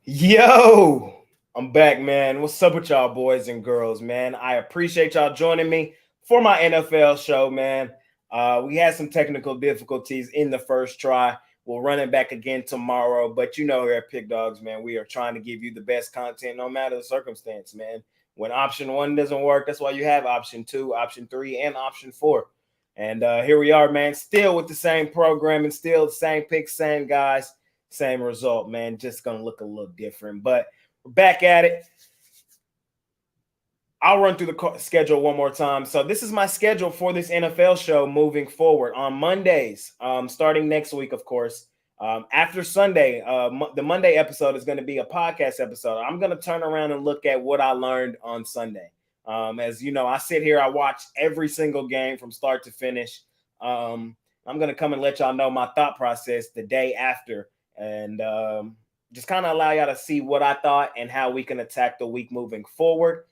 Yo, I'm back, man. What's up with y'all, boys and girls, man? I appreciate y'all joining me for my NFL show, man. We had some technical difficulties in the first try. We'll run it back again tomorrow, but here at Pick Dawgz, man, we are trying to give you the best content no matter the circumstance, man. When option one doesn't work, that's why you have option two, option three, and option four. And here we are, man, still with the same programming, still the same picks, same guys, same result, man. Just gonna look a little different, but we're back at it. I'll run through the schedule one more time. So this is my schedule for this NFL show moving forward on Mondays, starting next week, of course. After Sunday, the Monday episode is going to be a podcast episode. I'm going to turn around and look at what I learned on Sunday. As you know, I sit here, I watch every single game from start to finish. I'm going to come and let y'all know my thought process the day after, and just kind of allow y'all to see what I thought and how we can attack the week moving forward.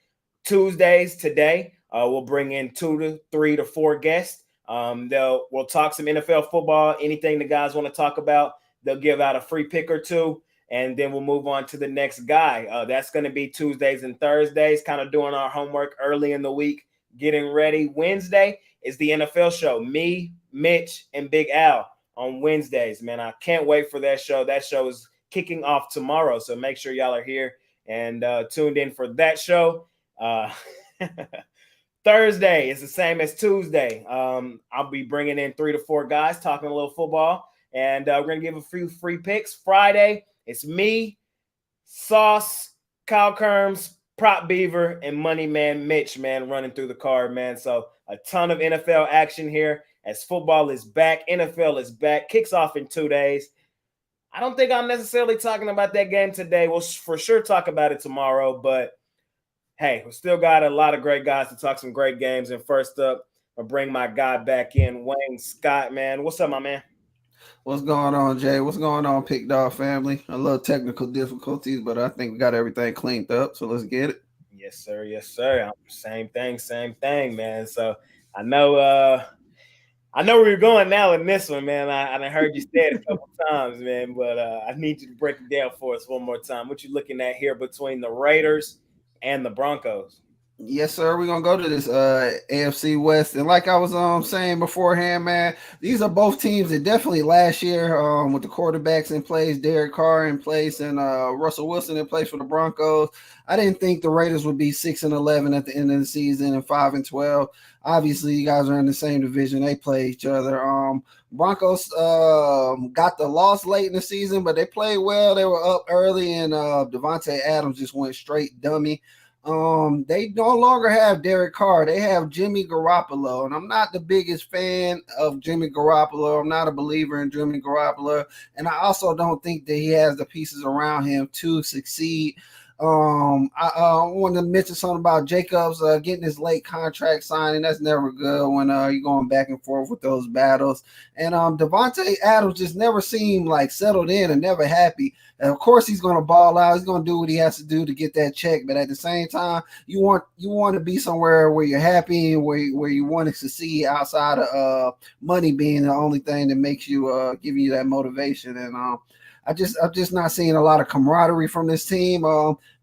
Tuesdays today, we'll bring in 2 to 3 to 4 guests. We'll talk some NFL football, anything the guys want to talk about. They'll give out a free pick or two, and then we'll move on to the next guy. That's going to be Tuesdays and Thursdays, kind of doing our homework early in the week, getting ready. Wednesday is the NFL show. Me, Mitch, and Big Al on Wednesdays, man. I can't wait for that show. That show is kicking off tomorrow, so make sure y'all are here and tuned in for that show. Thursday is the same as Tuesday. I'll be bringing in 3 to 4 guys talking a little football, and we're gonna give a few free picks. Friday, it's me, Sauce, Kyle Kerms, Prop Beaver, and Money Man Mitch, man, running through the card, man. So a ton of NFL action here as football is back, NFL is back, kicks off in 2 days. I don't think I'm necessarily talking about that game today. We'll for sure talk about it tomorrow, but hey, we still got a lot of great guys to talk some great games. And first up, I'll bring my guy back in, Wayne Scott, man. What's up, my man? What's going on, Jay? What's going on, Pickdawgz family? A little technical difficulties, but I think we got everything cleaned up, so let's get it. Yes, sir. Yes, sir. Same thing, man. So I know where you're going now in this one, man. I heard you say it a couple times, man, but I need you to break it down for us one more time. What you looking at here between the Raiders and the Broncos? Yes, sir. We're gonna go to this AFC West, and like I was saying beforehand, man, these are both teams that definitely last year with the quarterbacks in place, Derek Carr in place, and Russell Wilson in place for the Broncos. I didn't think the Raiders would be 6-11 at the end of the season and 5-12. Obviously, you guys are in the same division; they play each other. Broncos got the loss late in the season, but they played well. They were up early, and Devontae Adams just went straight dummy. They no longer have Derek Carr. They have Jimmy Garoppolo, and I'm not the biggest fan of Jimmy Garoppolo. I'm not a believer in Jimmy Garoppolo, and I also don't think that he has the pieces around him to succeed. I wanted to mention something about Jacobs getting his late contract signing. That's never good when you're going back and forth with those battles. And Devontae Adams just never seemed like settled in and never happy. And of course, he's going to ball out. He's going to do what he has to do to get that check. But at the same time, you want to be somewhere where you're happy and where you want to succeed outside of money being the only thing that makes you give you that motivation. And I'm just not seeing a lot of camaraderie from this team.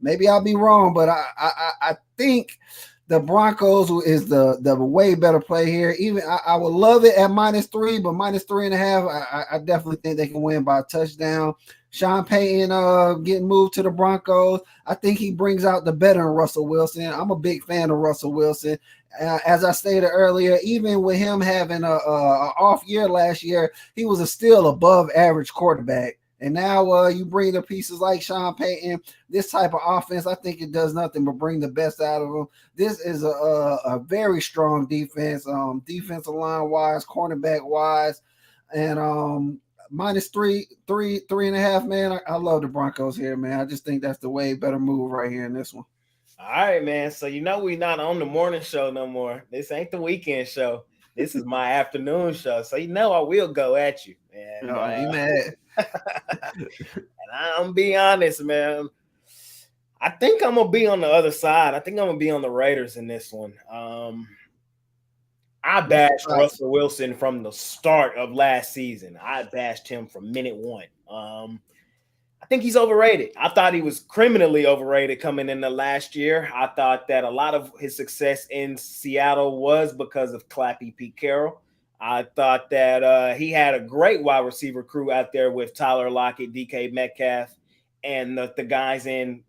Maybe I'll be wrong, but I think the Broncos is the way better play here. Even I would love it at -3, but -3.5, I definitely think they can win by a touchdown. Sean Payton getting moved to the Broncos. I think he brings out the better in Russell Wilson. I'm a big fan of Russell Wilson. As I stated earlier, even with him having a off year last year, he was a still above average quarterback. And now you bring the pieces like Sean Payton, this type of offense, I think it does nothing but bring the best out of them. This is a very strong defense, defensive line wise, cornerback wise, and -3.5, man. I love the Broncos here, man. I just think that's the way better move right here in this one. All right, man. So we're not on the morning show no more. This ain't the weekend show. This is my afternoon show. So I will go at you, man. Oh, you mad? And I'm be honest, man. I think I'm gonna be on the other side. I think I'm gonna be on the Raiders in this one. I bashed Russell Wilson from the start of last season. I bashed him from minute one. I think he's overrated. I thought he was criminally overrated coming into last year. I thought that a lot of his success in Seattle was because of Clappy Pete Carroll. I thought that he had a great wide receiver crew out there with Tyler Lockett, DK Metcalf, and the guys in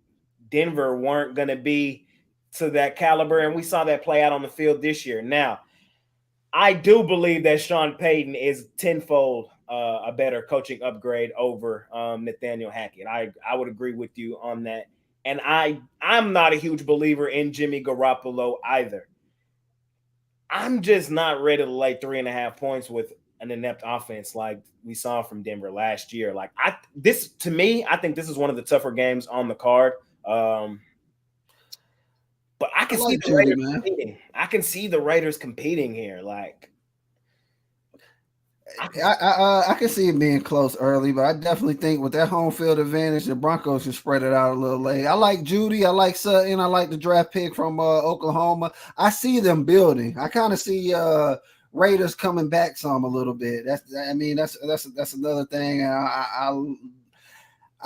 Denver weren't going to be to that caliber. And we saw that play out on the field this year. Now, I do believe that Sean Payton is tenfold a better coaching upgrade over Nathaniel Hackett. I would agree with you on that. And I'm not a huge believer in Jimmy Garoppolo either. I'm just not ready to lay 3.5 points with an inept offense like we saw from Denver last year. Like I think this is one of the tougher games on the card. But I can see the Raiders competing. I can see the Raiders competing here. Like I can see it being close early, but I definitely think with that home field advantage, the Broncos should spread it out a little late. I like Judy. I like Sutton. I like the draft pick from Oklahoma. I see them building. I kind of see Raiders coming back some a little bit. That's another thing.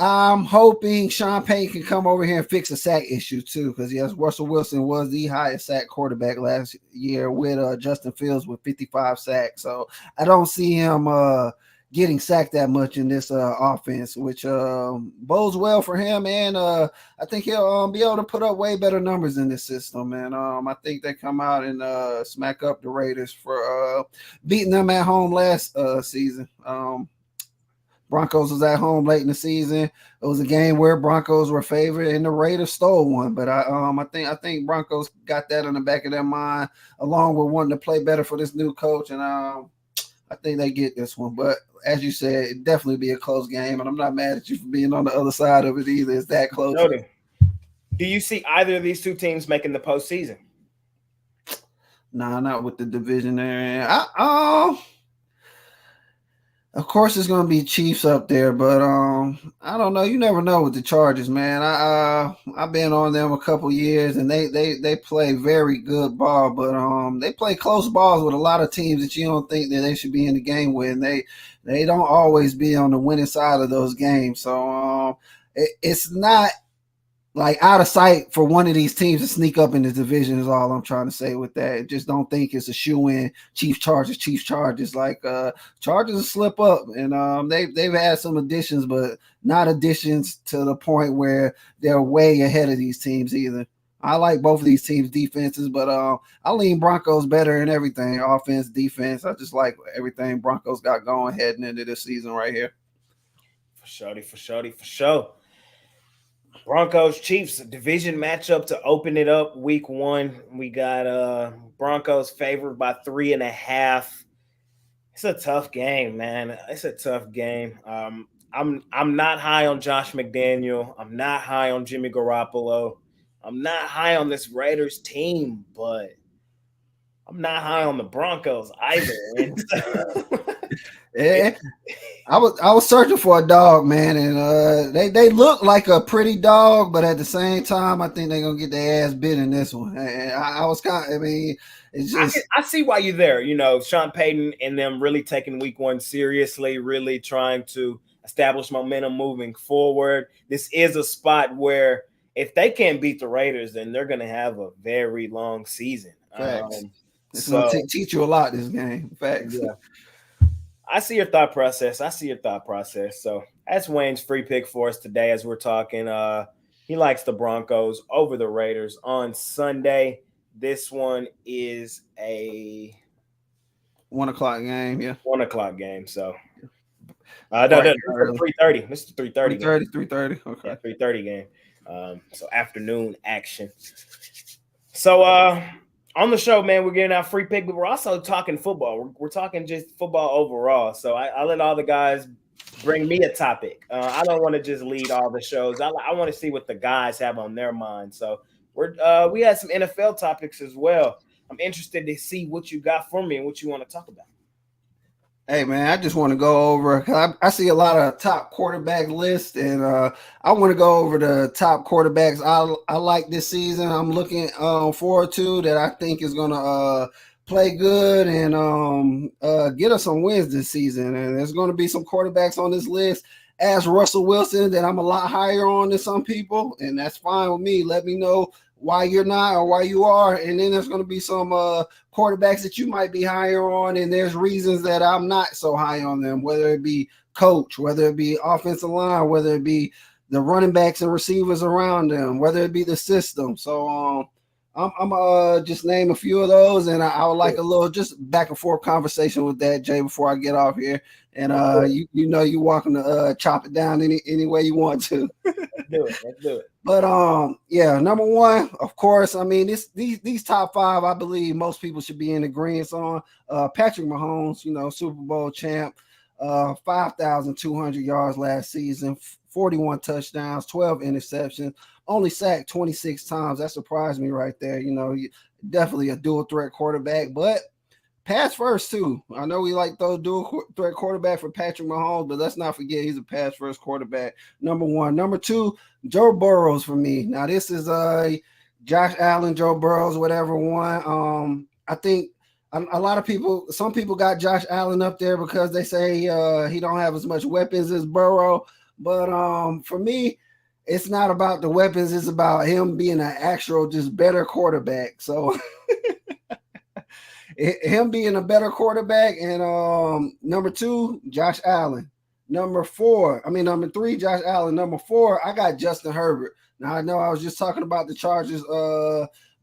I'm hoping Sean Payton can come over here and fix a sack issue too, because yes, Russell Wilson was the highest sack quarterback last year with Justin Fields with 55 sacks. So I don't see him getting sacked that much in this offense, which bodes well for him. And I think he'll be able to put up way better numbers in this system. And I think they come out and smack up the Raiders for beating them at home last season. Broncos was at home late in the season. It was a game where Broncos were favored and the Raiders stole one. But I think Broncos got that in the back of their mind, along with wanting to play better for this new coach. And I think they get this one. But as you said, it definitely be a close game. And I'm not mad at you for being on the other side of it either. It's that close. Do you see either of these two teams making the postseason? Nah, not with the division there. Of course, it's going to be Chiefs up there, but I don't know. You never know with the Chargers, man. I've been on them a couple years, and they play very good ball, but they play close balls with a lot of teams that you don't think that they should be in the game with. And they don't always be on the winning side of those games, so it's not like out of sight for one of these teams to sneak up in the division is all I'm trying to say with that. Just don't think it's a shoe-in Chiefs Chargers. Like Chargers will slip up, and they've had some additions, but not additions to the point where they're way ahead of these teams either. I like both of these teams' defenses, but I lean Broncos better in everything, offense, defense. I just like everything Broncos got going heading into this season right here. For sure. Broncos Chiefs division matchup to open it up week 1. We got Broncos favored by 3.5. It's a tough game, man. It's a tough game. I'm not high on Josh McDaniel. I'm not high on Jimmy Garoppolo. I'm not high on this Raiders team, but I'm not high on the Broncos either. Yeah, I was searching for a dog, man, and they look like a pretty dog, but at the same time, I think they're gonna get their ass bit in this one. And it's just I see why you're there. You know, Sean Payton and them really taking week 1 seriously, really trying to establish momentum moving forward. This is a spot where if they can't beat the Raiders, then they're gonna have a very long season. It's gonna teach you a lot this game. Facts. Yeah. I see your thought process. So that's Wayne's free pick for us today as we're talking. He likes the Broncos over the Raiders on Sunday. This one is a 1 o'clock game. Yeah. 1 o'clock game. So no, 3:30. This is 3:30. 3:30. Okay. Yeah, 3:30 game. So afternoon action. So on the show, man, we're getting our free pick, but we're also talking football. We're talking just football overall. So I let all the guys bring me a topic. I don't want to just lead all the shows. I want to see what the guys have on their mind. So we had some NFL topics as well. I'm interested to see what you got for me and what you want to talk about. Hey, man, I just want to go over – I see a lot of top quarterback lists, and I want to go over the top quarterbacks I like this season. I'm looking forward to that I think is going to play good and get us some wins this season. And there's going to be some quarterbacks on this list as Russell Wilson that I'm a lot higher on than some people, and that's fine with me. Let me know why you're not or why you are, and then there's going to be some quarterbacks that you might be higher on, and there's reasons that I'm not so high on them, whether it be coach, whether it be offensive line, whether it be the running backs and receivers around them, whether it be the system. So I'm just name a few of those, and I would like a little just back and forth conversation with that, Jay, before I get off here. And you know you're welcome to chop it down any way you want to. Let's do it. But yeah, number one, of course, I mean these top five, I believe most people should be in agreement on. Patrick Mahomes, you know, Super Bowl champ, 5,200 yards last season, 41 touchdowns, 12 interceptions, only sacked 26 times. That surprised me right there. You know, definitely a dual threat quarterback, but pass first too. I know we like those dual threat quarterback for Patrick Mahomes, but let's not forget he's a pass first quarterback. Number one. Number two, Joe Burrows for me. Now this is Josh Allen, Joe Burrows, whatever one. I think a lot of people, some people got Josh Allen up there because they say he don't have as much weapons as Burrow. But for me, it's not about the weapons. It's about him being an actual just better quarterback. So him being a better quarterback. And number two, Josh Allen. Number three, Josh Allen. Number four, I got Justin Herbert. Now, I know I was just talking about the Chargers,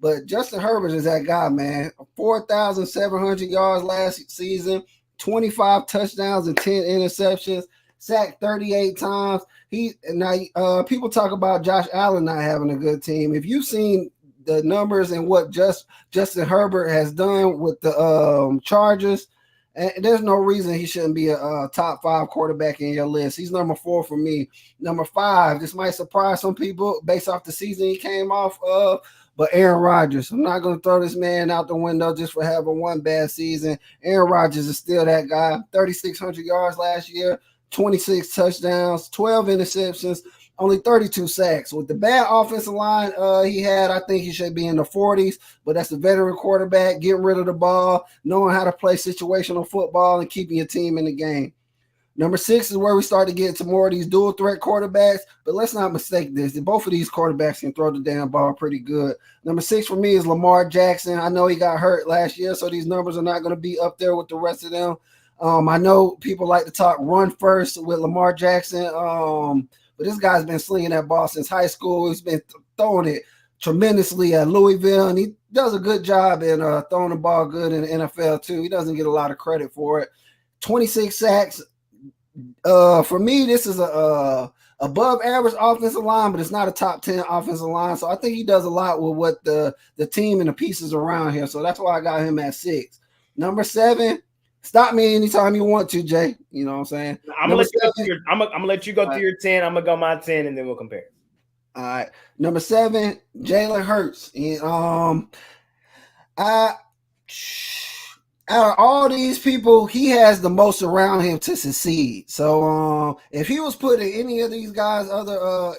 but Justin Herbert is that guy, man. 4,700 yards last season, 25 touchdowns and 10 interceptions, sacked 38 times. People talk about Josh Allen not having a good team. If you've seen the numbers and what Justin Herbert has done with the Chargers, and there's no reason he shouldn't be a top five quarterback in your list. He's number four for me. Number five, this might surprise some people based off the season he came off of, but Aaron Rodgers. I'm not going to throw this man out the window just for having one bad season. Aaron Rodgers is still that guy. 3,600 yards last year, 26 touchdowns, 12 interceptions, only 32 sacks. With the bad offensive line he had, I think he should be in the 40s, but that's a veteran quarterback, getting rid of the ball, knowing how to play situational football, and keeping your team in the game. Number six is where we start to get to more of these dual threat quarterbacks, but let's not mistake this. Both of these quarterbacks can throw the damn ball pretty good. Number six for me is Lamar Jackson. I know he got hurt last year, so these numbers are not going to be up there with the rest of them. I know people like to talk run first with Lamar Jackson, but this guy's been slinging that ball since high school. He's been throwing it tremendously at Louisville, and he does a good job in throwing the ball good in the NFL too. He doesn't get a lot of credit for it. 26 sacks. For me, this is a above average offensive line, but it's not a top 10 offensive line. So I think he does a lot with what the team and the pieces around here. So that's why I got him at 6. Number 7. Stop me anytime you want to, Jay. You know what I'm saying? I'm gonna let you go through your 10. I'm gonna go my 10, and then we'll compare. All right. Number 7, Jalen Hurts. And, out of all these people, he has the most around him to succeed. So if he was putting any of these guys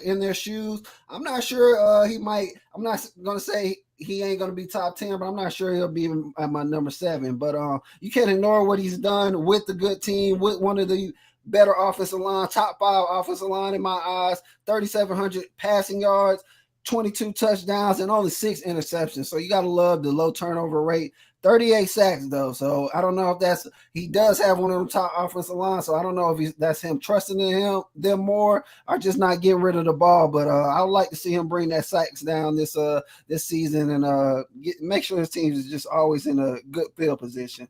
in their shoes, I'm not sure he might. I'm not gonna say he ain't going to be top 10, but I'm not sure he'll be at my number 7. But you can't ignore what he's done with the good team, with one of the better offensive line, top 5 offensive line in my eyes, 3,700 passing yards, 22 touchdowns, and only 6 interceptions. So you got to love the low turnover rate. 38 sacks, though. So I don't know if he does have one of them top offensive lines. So I don't know if that's him trusting in them more or just not getting rid of the ball. But I would like to see him bring that sacks down this season and make sure his team is just always in a good field position.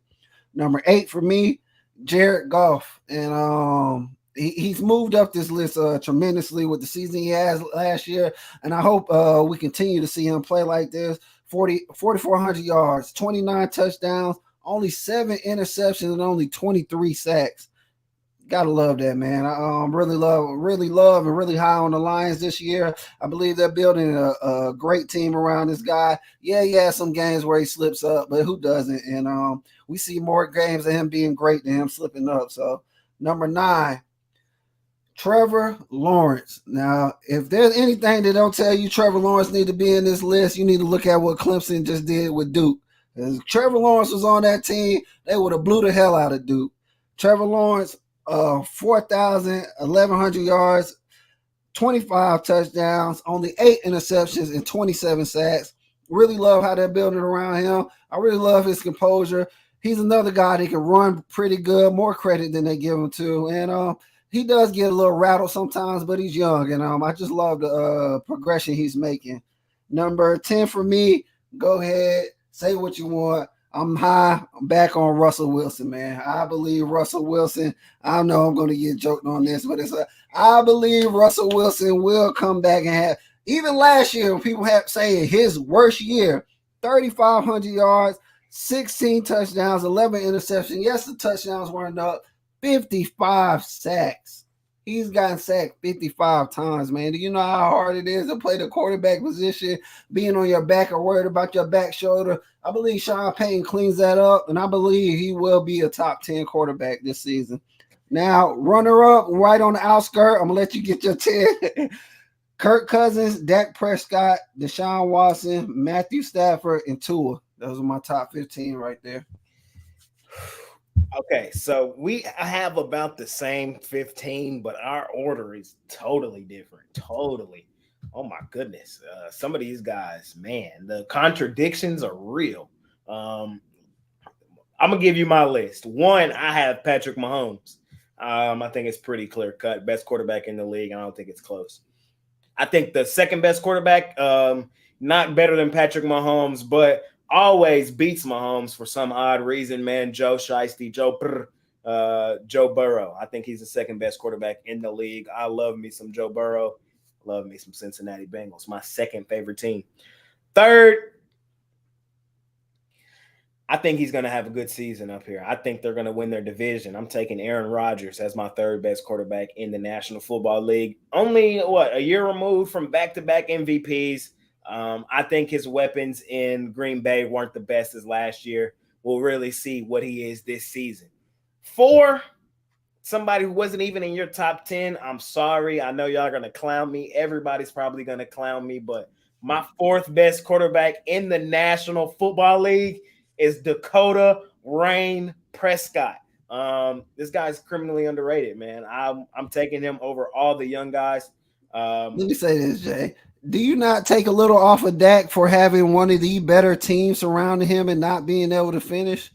Number 8 for me, Jared Goff. And he's moved up this list tremendously with the season he has last year. And I hope we continue to see him play like this. 4,400 yards, 29 touchdowns, only 7 interceptions, and only 23 sacks. Gotta love that, man. I really love, and really high on the Lions this year. I believe they're building a great team around this guy. Yeah, some games where he slips up, but who doesn't? And we see more games of him being great than him slipping up. So, number 9. Trevor Lawrence. Now, if there's anything that don't tell you Trevor Lawrence need to be in this list, you need to look at what Clemson just did with Duke. If Trevor Lawrence was on that team, they would have blew the hell out of Duke. Trevor Lawrence, 4,000, 1,100 yards, 25 touchdowns, only 8 interceptions, and 27 sacks. Really love how they're building around him. I really love his composure. He's another guy that can run pretty good, more credit than they give him to. And he does get a little rattled sometimes, but he's young. And I just love the progression he's making. Number 10 for me, go ahead, say what you want. I'm back on Russell Wilson, man. I believe Russell Wilson. I know I'm going to get joked on this, but I believe Russell Wilson will come back and have, even last year, when people have say his worst year, 3,500 yards, 16 touchdowns, 11 interceptions. Yes, the touchdowns weren't up. 55 sacks. He's gotten sacked 55 times, man. Do you know how hard it is to play the quarterback position, being on your back or worried about your back shoulder? I believe Sean Payton cleans that up, and I believe he will be a top 10 quarterback this season. Now, runner-up, right on the outskirt, I'm going to let you get your 10. Kirk Cousins, Dak Prescott, Deshaun Watson, Matthew Stafford, and Tua. Those are my top 15 right there. Okay, so we have about the same 15, but our order is totally different. Totally. Oh my goodness. Some of these guys, man, the contradictions are real. I'm gonna give you my list. One, I have Patrick Mahomes. I think it's pretty clear cut. Best quarterback in the league. I don't think it's close. I think the second best quarterback, not better than Patrick Mahomes, but always beats Mahomes for some odd reason, man. Joe Burrow. I think he's the second best quarterback in the league. I love me some Joe Burrow. Love me some Cincinnati Bengals. My second favorite team. Third, I think he's going to have a good season up here. I think they're going to win their division. I'm taking Aaron Rodgers as my third best quarterback in the National Football League. Only, a year removed from back-to-back MVPs. I think his weapons in Green Bay weren't the best as last year. We'll really see what he is this season. 4, somebody who wasn't even in your top 10. I'm sorry. I know y'all are going to clown me. Everybody's probably going to clown me, but my fourth best quarterback in the National Football League is Dakota Rain Prescott. This guy's criminally underrated, man. I'm taking him over all the young guys. Let me say this, Jay. Do you not take a little off of Dak for having one of the better teams surrounding him and not being able to finish?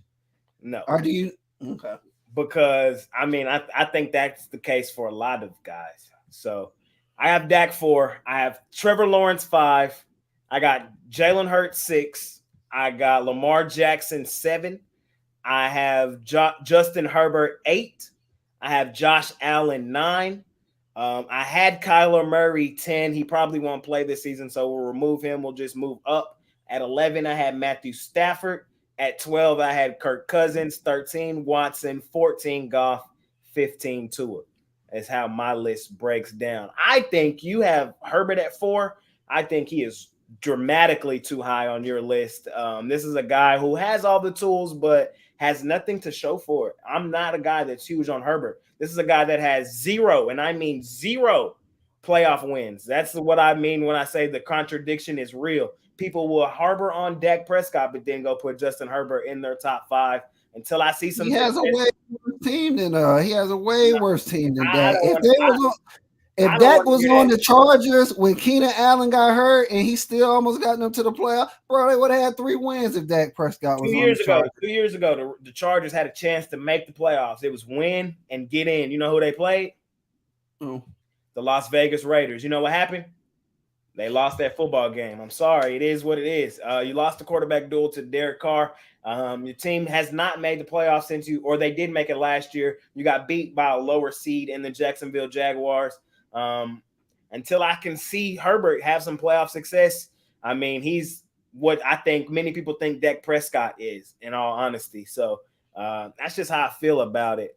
No. Or do you? Okay. Because, I think that's the case for a lot of guys. So I have Dak 4. I have Trevor Lawrence 5. I got Jalen Hurts 6. I got Lamar Jackson 7. I have Justin Herbert 8. I have Josh Allen 9. I had Kyler Murray 10. He probably won't play this season, so we'll remove him. We'll just move up. At 11, I had Matthew Stafford. At 12, I had Kirk Cousins. 13, Watson. 14, Goff. 15, Tua. That's how my list breaks down. I think you have Herbert at 4. I think he is dramatically too high on your list. This is a guy who has all the tools, but has nothing to show for it. I'm not a guy that's huge on Herbert. This is a guy that has 0, and I mean 0 playoff wins. That's what I mean when I say the contradiction is real. People will harbor on Dak Prescott, but then go put Justin Herbert in their top 5 until I see some. He has a way worse team than worse team than Dak. If Dak was on the Chargers when Keenan Allen got hurt and he still almost got them to the playoff, bro, they would have had 3 wins if Dak Prescott was 2 years ago. 2 years ago, the Chargers had a chance to make the playoffs. It was win and get in. You know who they played? Oh. The Las Vegas Raiders. You know what happened? They lost that football game. I'm sorry. It is what it is. You lost the quarterback duel to Derek Carr. Your team has not made the playoffs or they did make it last year. You got beat by a lower seed in the Jacksonville Jaguars. Until I can see Herbert have some playoff success, he's what I think many people think Dak Prescott is, in all honesty. So that's just how I feel about it.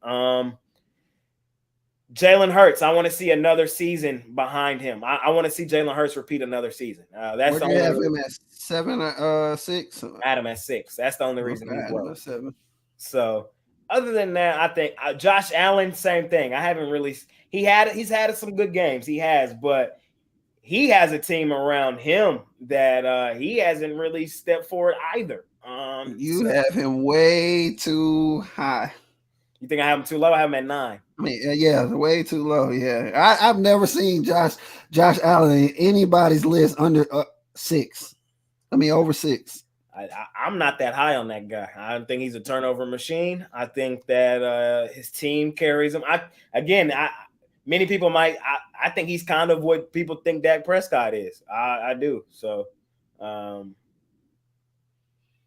Jalen Hurts, I want to see another season behind him. I want to see Jalen Hurts repeat another season. That's the only have him at 7, 6. I had him at 6. That's the only reason he's low. 7. So other than that, I think Josh Allen, same thing. I haven't really. He's had some good games. He has, but he has a team around him that he hasn't really stepped forward either. You have him way too high. You think I have him too low? I have him at 9. I mean, yeah, way too low. Yeah, I've never seen Josh Allen in anybody's list under 6. I mean, over 6. I'm not that high on that guy. I don't think he's a turnover machine. I think that his team carries him. Many people might. I think he's kind of what people think Dak Prescott is. I do. So,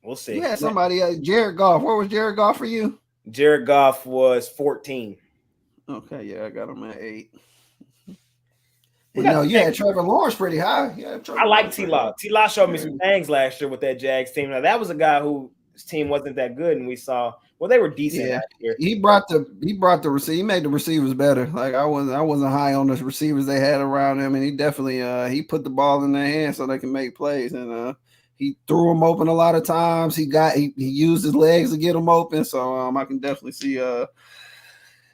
we'll see. Yeah, somebody, Jared Goff. Where was Jared Goff for you? Jared Goff was 14. Okay, yeah, I got him at 8. You had Trevor Lawrence pretty high. Yeah, I like T-Law. T-Law showed me some things last year with that Jags team. Now that was a guy whose team wasn't that good, and we saw they were decent last year. He brought the receiver. He made the receivers better. Like I wasn't high on the receivers they had around him, and he definitely he put the ball in their hands so they can make plays, and he threw them open a lot of times. He used his legs to get them open, so I can definitely see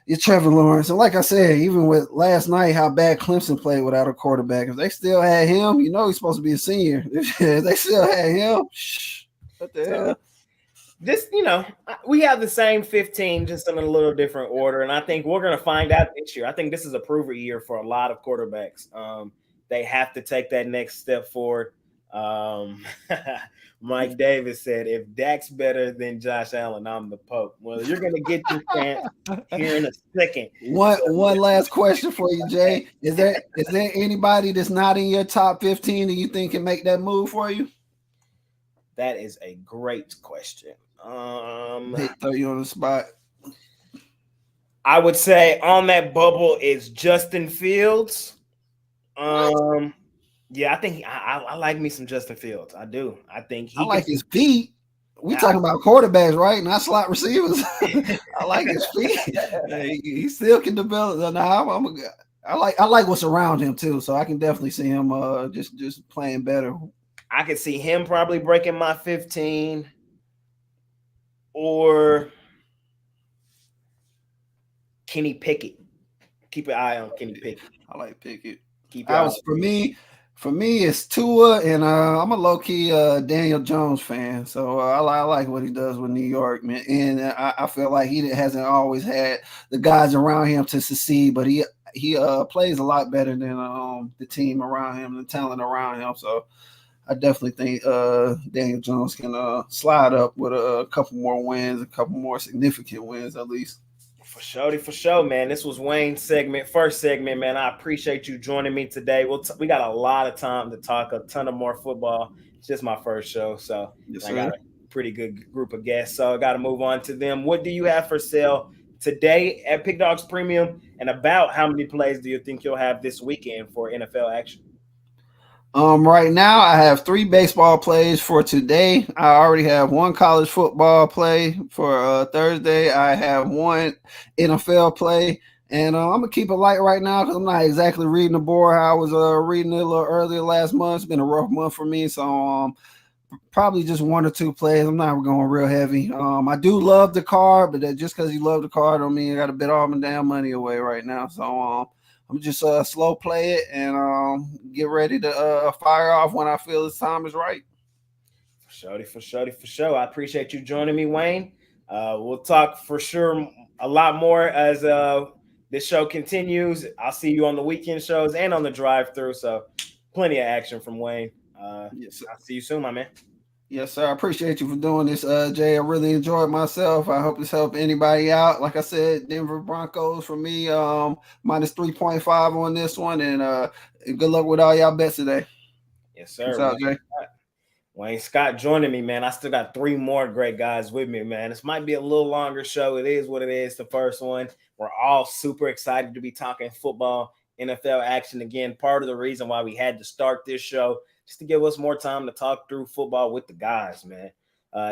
it's Trevor Lawrence. And like I said, even with last night, how bad Clemson played without a quarterback. If they still had him, he's supposed to be a senior. If they still had him, what the hell? This, we have the same 15, just in a little different order. And I think we're going to find out this year. I think this is a prover year for a lot of quarterbacks. They have to take that next step forward. Mike Davis said, if Dak's better than Josh Allen, I'm the Pope. Well, you're going to get your chance here in a second. One last question for you, Jay. Is there anybody that's not in your top 15 that you think can make that move for you? That is a great question. They throw you on the spot. I would say on that bubble is Justin Fields. Yeah, I think I like me some Justin Fields. I do. I think I like his feet. We talking about quarterbacks, right? Not slot receivers. I like his feet. He still can develop. Now I like what's around him too, so I can definitely see him just playing better. I could see him probably breaking my 15, or Kenny Pickett. Keep an eye on Kenny Pickett. I like Pickett. For me, it's Tua, and I'm a low-key Daniel Jones fan, so I like what he does with New York, man. And I feel like he hasn't always had the guys around him to succeed, but he plays a lot better than the team around him, the talent around him. So I definitely think Daniel Jones can slide up with a couple more wins, a couple more significant wins at least. For sure, man. This was Wayne's first segment, man. I appreciate you joining me today. We got a lot of time to talk a ton of more football. It's just my first show, so yes, I got a pretty good group of guests, so I got to move on to them. What do you have for sale today at Pickdawgz Premium, and about how many plays do you think you'll have this weekend for NFL action? Right now I have 3 baseball plays for today. I already have 1 college football play for Thursday. I have 1 NFL play, and I'm gonna keep it light right now because I'm not exactly reading the board how I was reading it a little earlier last month. It's been a rough month for me, so probably just 1 or 2 plays. I'm not going real heavy. I do love the card, but just because you love the card don't mean you got to bet all my damn money away right now. So I'm just slow play it and get ready to fire off when I feel the time is right. For sure. I appreciate you joining me, Wayne. We'll talk for sure a lot more as this show continues. I'll see you on the weekend shows and on the drive-through. So plenty of action from Wayne. Yes, I'll see you soon, my man. Yes, sir. I appreciate you for doing this, Jay. I really enjoyed myself. I hope this helped anybody out. Like I said, Denver Broncos for me, minus 3.5 on this one. And good luck with all y'all bets today. Yes, sir. What's up, Jay? Wayne Scott joining me, man. I still got 3 more great guys with me, man. This might be a little longer show. It is what it is, the first one. We're all super excited to be talking football, NFL action again. Part of the reason why we had to start this show, just to give us more time to talk through football with the guys, man.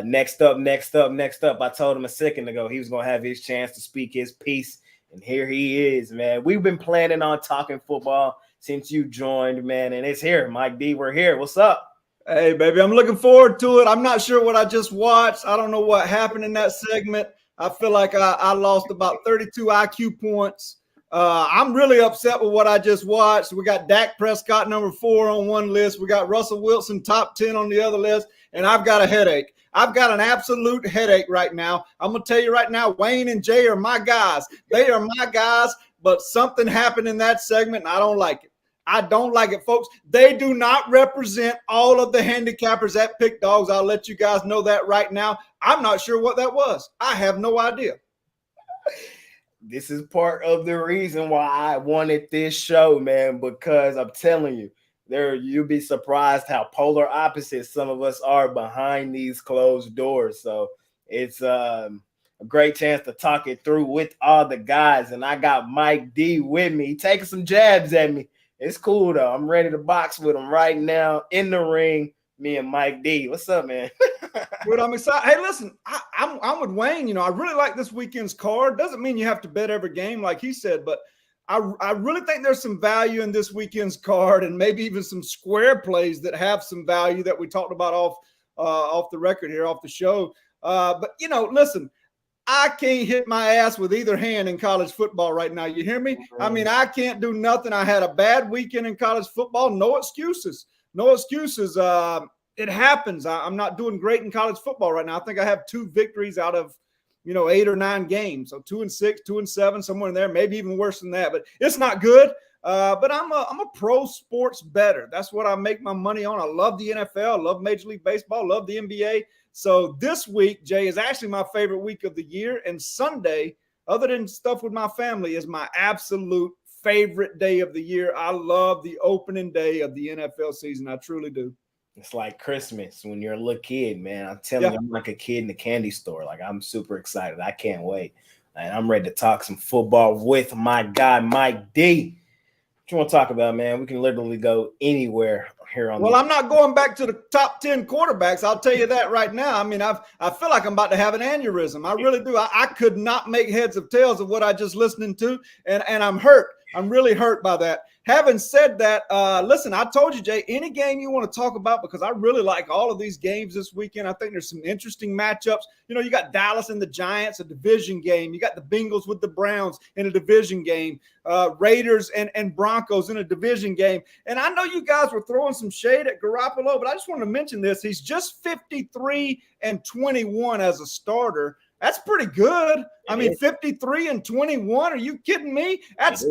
Next up. I told him a second ago he was going to have his chance to speak his piece, and here he is, man. We've been planning on talking football since you joined, man, and it's here. Mike D, we're here. What's up? Hey, baby, I'm looking forward to it. I'm not sure what I just watched. I don't know what happened in that segment. I feel like I lost about 32 IQ points. I'm really upset with what I just watched. We got Dak Prescott number 4 on one list. We got Russell Wilson top 10 on the other list, and I've got a headache. I've got an absolute headache right now. I'm going to tell you right now, Wayne and Jay are my guys. They are my guys, but something happened in that segment, and I don't like it. I don't like it, folks. They do not represent all of the handicappers at Pick Dawgz. I'll let you guys know that right now. I'm not sure what that was. I have no idea. This is part of the reason why I wanted this show, man, because I'm telling you, you'll be surprised how polar opposite some of us are behind these closed doors. So it's a great chance to talk it through with all the guys. And I got Mike D with me. He taking some jabs at me. It's cool, though. I'm ready to box with him right now in the ring, me and Mike D. What's up, man? Good, I'm excited. Hey, listen, I'm with Wayne. You know, I really like this weekend's card. Doesn't mean you have to bet every game like he said, but I really think there's some value in this weekend's card and maybe even some square plays that have some value that we talked about off the record here, off the show. But, you know, listen, I can't hit my ass with either hand in college football right now. You hear me? I mean, I can't do nothing. I had a bad weekend in college football. No excuses. No excuses. It happens. I'm not doing great in college football right now. I think I have 2 victories out of, 8 or 9 games. So 2-6, 2-7, somewhere in there, maybe even worse than that. But it's not good. But I'm a pro sports bettor. That's what I make my money on. I love the NFL. I love Major League Baseball. Love the NBA. So this week, Jay, is actually my favorite week of the year. And Sunday, other than stuff with my family, is my absolute favorite day of the year. I love the opening day of the NFL season. I truly do. It's like Christmas when you're a little kid, man. I'm telling you, I'm like a kid in the candy store. Like, I'm super excited. I can't wait. And I'm ready to talk some football with my guy, Mike D. What you want to talk about, man? We can literally go anywhere here on. Well, I'm not going back to the top 10 quarterbacks. I'll tell you that right now. I mean, I feel like I'm about to have an aneurysm. I really do. I could not make heads or tails of what I just listening to, and I'm hurt. I'm really hurt by that. Having said that, listen, I told you, Jay, any game you want to talk about, because I really like all of these games this weekend. I think there's some interesting matchups. You got Dallas and the Giants, a division game. You got the Bengals with the Browns in a division game. Raiders and Broncos in a division game. And I know you guys were throwing some shade at Garoppolo, but I just want to mention this. He's just 53-21 as a starter. That's pretty good. I mean, 53-21. Are you kidding me? That's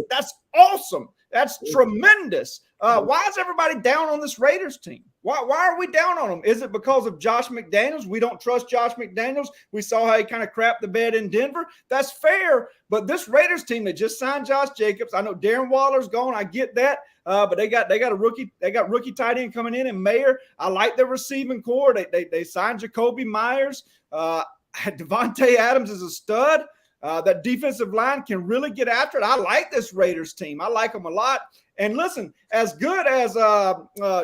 awesome. That's tremendous. Why is everybody down on this Raiders team? Why are we down on them? Is it because of Josh McDaniels? We don't trust Josh McDaniels. We saw how he kind of crapped the bed in Denver. That's fair. But this Raiders team, they just signed Josh Jacobs. I know Darren Waller's gone. I get that. But they got a rookie. They got rookie tight end coming in, and Mayer. I like their receiving core. They signed Jacoby Myers. Devontae Adams is a stud. That defensive line can really get after it. I like this Raiders team. I like them a lot. And listen, as good as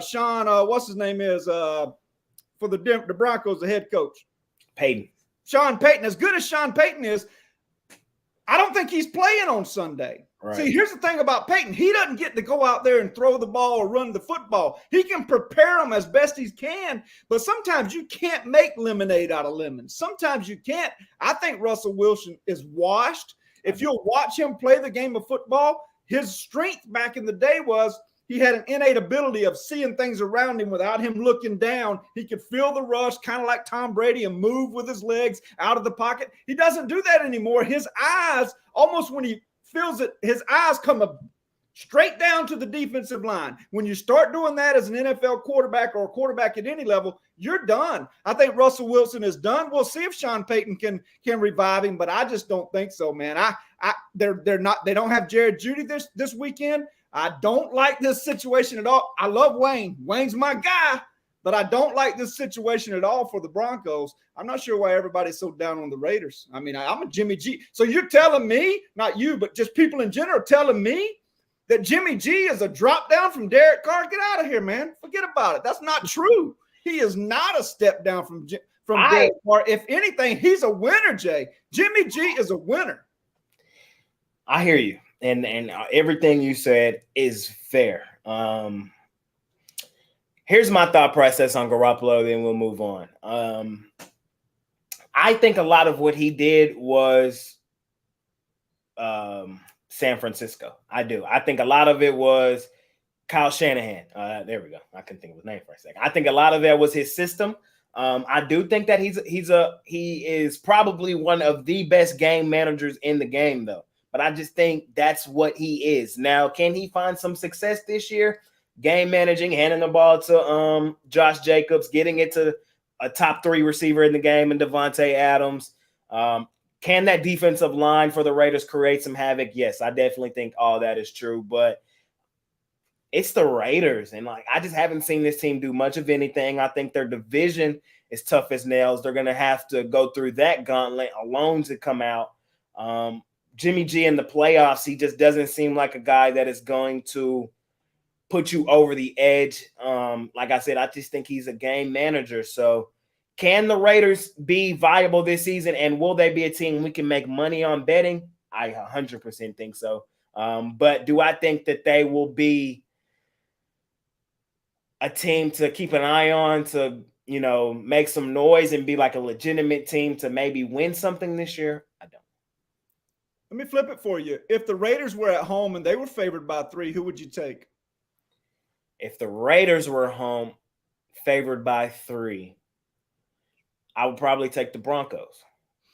Sean, what's his name is for the Broncos, the head coach, Payton. Sean Payton. As good as Sean Payton is, I don't think he's playing on Sunday. Right. See, here's the thing about Payton. He doesn't get to go out there and throw the ball or run the football. He can prepare them as best he can, but sometimes you can't make lemonade out of lemons. Sometimes you can't. I think Russell Wilson is washed. If you'll watch him play the game of football, his strength back in the day was he had an innate ability of seeing things around him without him looking down. He could feel the rush, kind of like Tom Brady, and move with his legs out of the pocket. He doesn't do that anymore. His eyes, almost when he feels it, his eyes come up straight down to the defensive line. When you start doing that as an NFL quarterback or a quarterback at any level, you're done. I think Russell Wilson is done. We'll see if Sean Payton can revive him, but I just don't think so, man. They don't have Jared Jeudy this weekend. I don't like this situation at all. I love Wayne. Wayne's my guy, but I don't like this situation at all for the Broncos. I'm not sure why everybody's so down on the Raiders. I mean, I'm a Jimmy G. So you're telling me, not you, but just people in general telling me that Jimmy G is a drop down from Derek Carr? Get out of here, man. Forget about it. That's not true. He is not a step down from Derek Carr. If anything, he's a winner, Jay. Jimmy G is a winner. I hear you. And everything you said is fair. Here's my thought process on Garoppolo, then we'll move on. I think a lot of what he did was San Francisco. I do. I think a lot of it was Kyle Shanahan. There we go. I couldn't think of his name for a second. I think a lot of that was his system. I do think that he is probably one of the best game managers in the game, though. But I just think that's what he is. Now, can he find some success this year? Game managing, handing the ball to Josh Jacobs, getting it to a top 3 receiver in the game and Devontae Adams. Can that defensive line for the Raiders create some havoc? Yes, I definitely think all that is true. But it's the Raiders, and I just haven't seen this team do much of anything. I think their division is tough as nails. They're going to have to go through that gauntlet alone to come out. Jimmy G in the playoffs, he just doesn't seem like a guy that is going to put you over the edge. Like I said, I just think he's a game manager. So can the Raiders be viable this season, and will they be a team we can make money on betting? I 100% think so. But do I think that they will be a team to keep an eye on, to, make some noise and be like a legitimate team to maybe win something this year? I don't. Let me flip it for you. If the Raiders were at home and they were favored by 3, who would you take? If the Raiders were home favored by 3, I would probably take the Broncos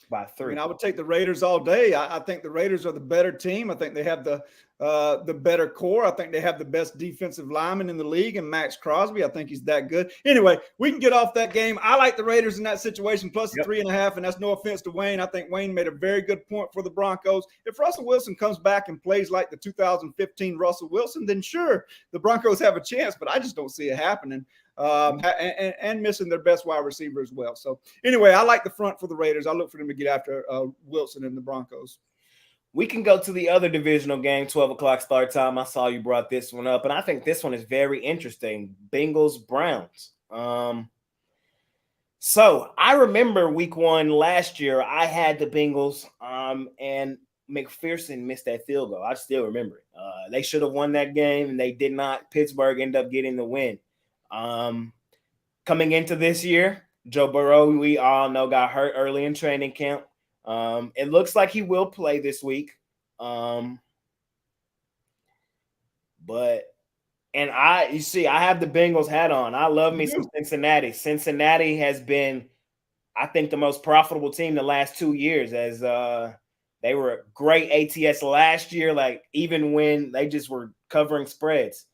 by 3. I mean, I would take the Raiders all day. I think the Raiders are the better team. I think they have the better core. I think they have the best defensive lineman in the league, and Max Crosby. I think he's that good. Anyway, we can get off that game. I like the Raiders in that situation, plus the 3.5, and that's no offense to Wayne. I think Wayne made a very good point for the Broncos. If Russell Wilson comes back and plays like the 2015 Russell Wilson, then sure, the Broncos have a chance, but I just don't see it happening. And missing their best wide receiver as well. So anyway, I like the front for the Raiders. I look for them to get after Wilson and the Broncos. We can go to the other divisional game, 12 o'clock start time. I saw you brought this one up, and I think this one is very interesting. Bengals-Browns. So I remember week 1 last year, I had the Bengals, and McPherson missed that field goal. I still remember it. They should have won that game, and they did not. Pittsburgh ended up getting the win. Coming into this year, Joe Burrow, we all know, got hurt early in training camp. It looks like he will play this week. I have the Bengals hat on. I love me some Cincinnati. Cincinnati has been, I think, the most profitable team the last 2 years, as they were a great ATS last year, even when they just were covering spreads.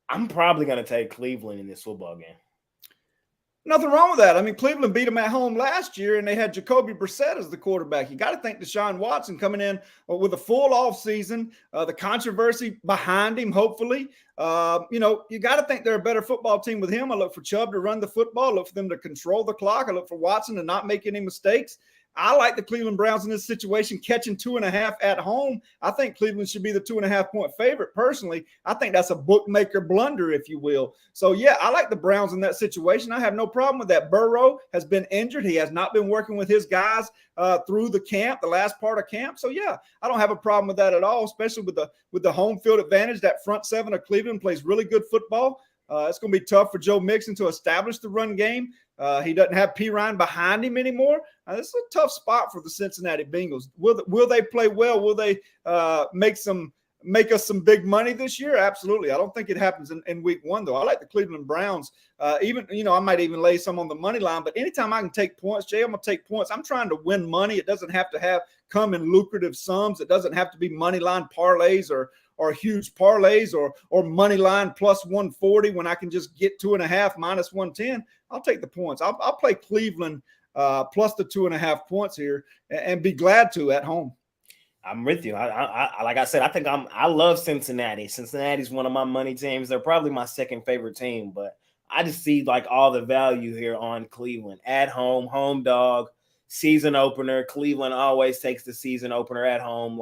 I'm probably going to take Cleveland in this football game. Nothing wrong with that. I mean, Cleveland beat them at home last year, and they had Jacoby Brissett as the quarterback. You got to think Deshaun Watson coming in with a full offseason, the controversy behind him, hopefully. You got to think they're a better football team with him. I look for Chubb to run the football. I look for them to control the clock. I look for Watson to not make any mistakes. I like the Cleveland Browns in this situation, catching 2.5 at home. I think Cleveland should be the 2.5-point favorite. Personally, I think that's a bookmaker blunder, if you will. So, yeah, I like the Browns in that situation. I have no problem with that. Burrow has been injured. He has not been working with his guys through the last part of camp. So, yeah, I don't have a problem with that at all, especially with the home field advantage. That front seven of Cleveland plays really good football. It's going to be tough for Joe Mixon to establish the run game. He doesn't have P. Ryan behind him anymore. This is a tough spot for the Cincinnati Bengals. Will they play well? Will they make us some big money this year? Absolutely. I don't think it happens in week 1, though. I like the Cleveland Browns. I might even lay some on the money line. But anytime I can take points, Jay, I'm going to take points. I'm trying to win money. It doesn't have to come in lucrative sums. It doesn't have to be money line parlays or huge parlays or money line plus 140 when I can just get 2.5 minus 110. I'll take the points. I'll play Cleveland plus the 2.5 points here and be glad to at home. I'm with you. I like I said, I love Cincinnati. Cincinnati's one of my money teams. They're probably my second favorite team, but I just see all the value here on Cleveland at home dog, season opener. Cleveland always takes the season opener at home.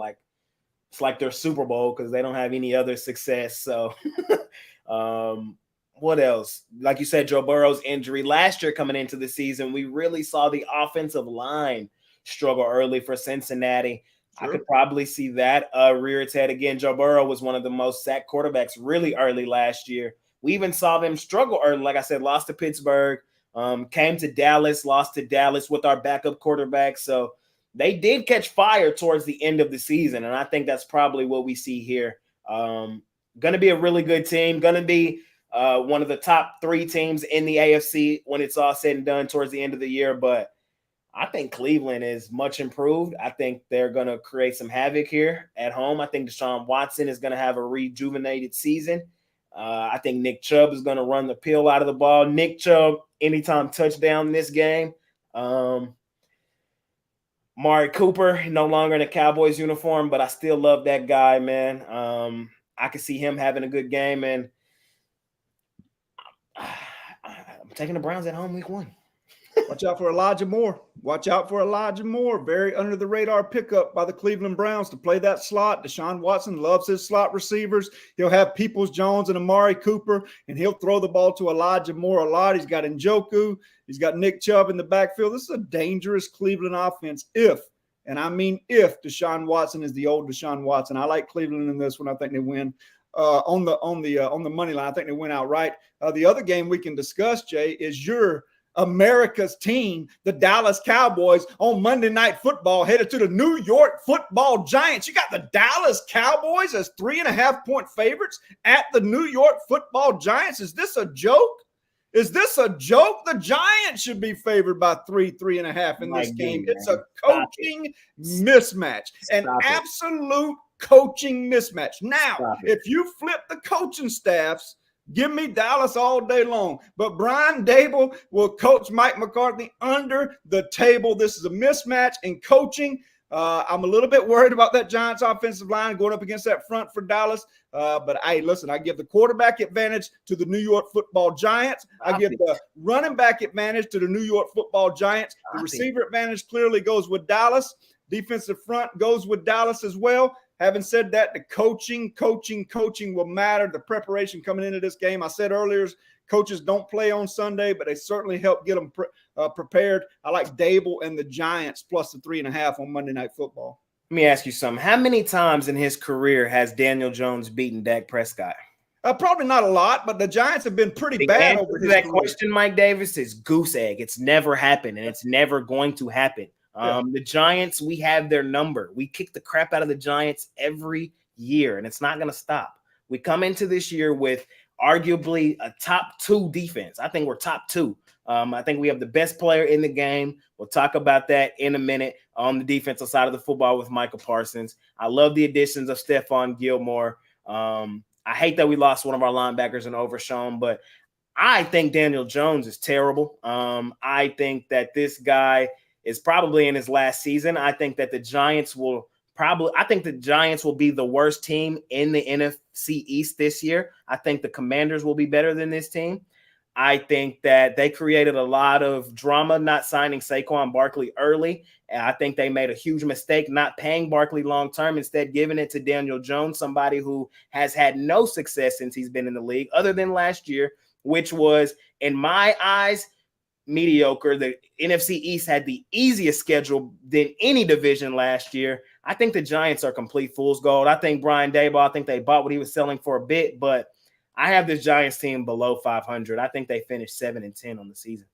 It's like their Super Bowl because they don't have any other success. So what else? Like you said, Joe Burrow's injury. Last year coming into the season, we really saw the offensive line struggle early for Cincinnati. Sure. I could probably see that rear its head again. Joe Burrow was one of the most sacked quarterbacks really early last year. We even saw them struggle early. Like I said, lost to Pittsburgh, came to Dallas, lost to Dallas with our backup quarterback. So they did catch fire towards the end of the season, and I think that's probably what we see here. Going to be a really good team. Going to be one of the top 3 teams in the AFC when it's all said and done towards the end of the year. But I think Cleveland is much improved. I think they're going to create some havoc here at home. I think Deshaun Watson is going to have a rejuvenated season. I think Nick Chubb is going to run the pill out of the ball. Nick Chubb, anytime touchdown in this game. Amari Cooper, no longer in a Cowboys uniform, but I still love that guy, man. I can see him having a good game, and I'm taking the Browns at home week 1. Watch out for Elijah Moore. Watch out for Elijah Moore. Very under-the-radar pickup by the Cleveland Browns to play that slot. Deshaun Watson loves his slot receivers. He'll have Peoples-Jones and Amari Cooper, and he'll throw the ball to Elijah Moore a lot. He's got Njoku. He's got Nick Chubb in the backfield. This is a dangerous Cleveland offense if, and I mean if, Deshaun Watson is the old Deshaun Watson. I like Cleveland in this one. I think they win. On the money line, I think they win outright. The other game we can discuss, Jay, is your America's team, the Dallas Cowboys, on Monday Night Football, headed to the New York Football Giants. You got the Dallas Cowboys as 3.5-point favorites at the New York Football Giants. Is this a joke? Is this a joke? The Giants should be favored by 3.5 in this game. It's a coaching mismatch, an absolute coaching mismatch. Now, if you flip the coaching staffs, give me Dallas all day long. But Brian Dable will coach Mike McCarthy under the table. This is a mismatch in coaching. I'm a little bit worried about that Giants offensive line going up against that front for Dallas. But hey, listen, I give the quarterback advantage to the New York Football Giants. I give the running back advantage to the New York Football Giants. The receiver advantage clearly goes with Dallas. Defensive front goes with Dallas as well. Having said that, the coaching will matter. The preparation coming into this game. I said earlier, coaches don't play on Sunday, but they certainly help get them prepared. I like Dable and the Giants plus the 3.5 on Monday Night Football. Let me ask you something. How many times in his career has Daniel Jones beaten Dak Prescott? Probably not a lot, but the Giants have been pretty bad over his that career. Question, Mike Davis, is goose egg. It's never happened, and it's never going to happen. The Giants, we have their number. We kick the crap out of the Giants every year, and it's not going to stop. We come into this year with arguably a top 2 defense. I think we're top 2. I think we have the best player in the game. We'll talk about that in a minute on the defensive side of the football with Micah Parsons. I love the additions of Stephon Gilmore. I hate that we lost one of our linebackers in Overshown, but I think Daniel Jones is terrible. I think that this guy is probably in his last season. I think that the Giants will be the worst team in the NFC East this year. I think the Commanders will be better than this team. I think that they created a lot of drama not signing Saquon Barkley early. And I think they made a huge mistake not paying Barkley long-term, instead giving it to Daniel Jones, somebody who has had no success since he's been in the league other than last year, which was, in my eyes, mediocre. The NFC East had the easiest schedule than any division last year. I think the Giants are complete fool's gold. I think Brian Dable, I think they bought what he was selling for a bit, but I have this Giants team below 500. I think they finished 7-10 on the season.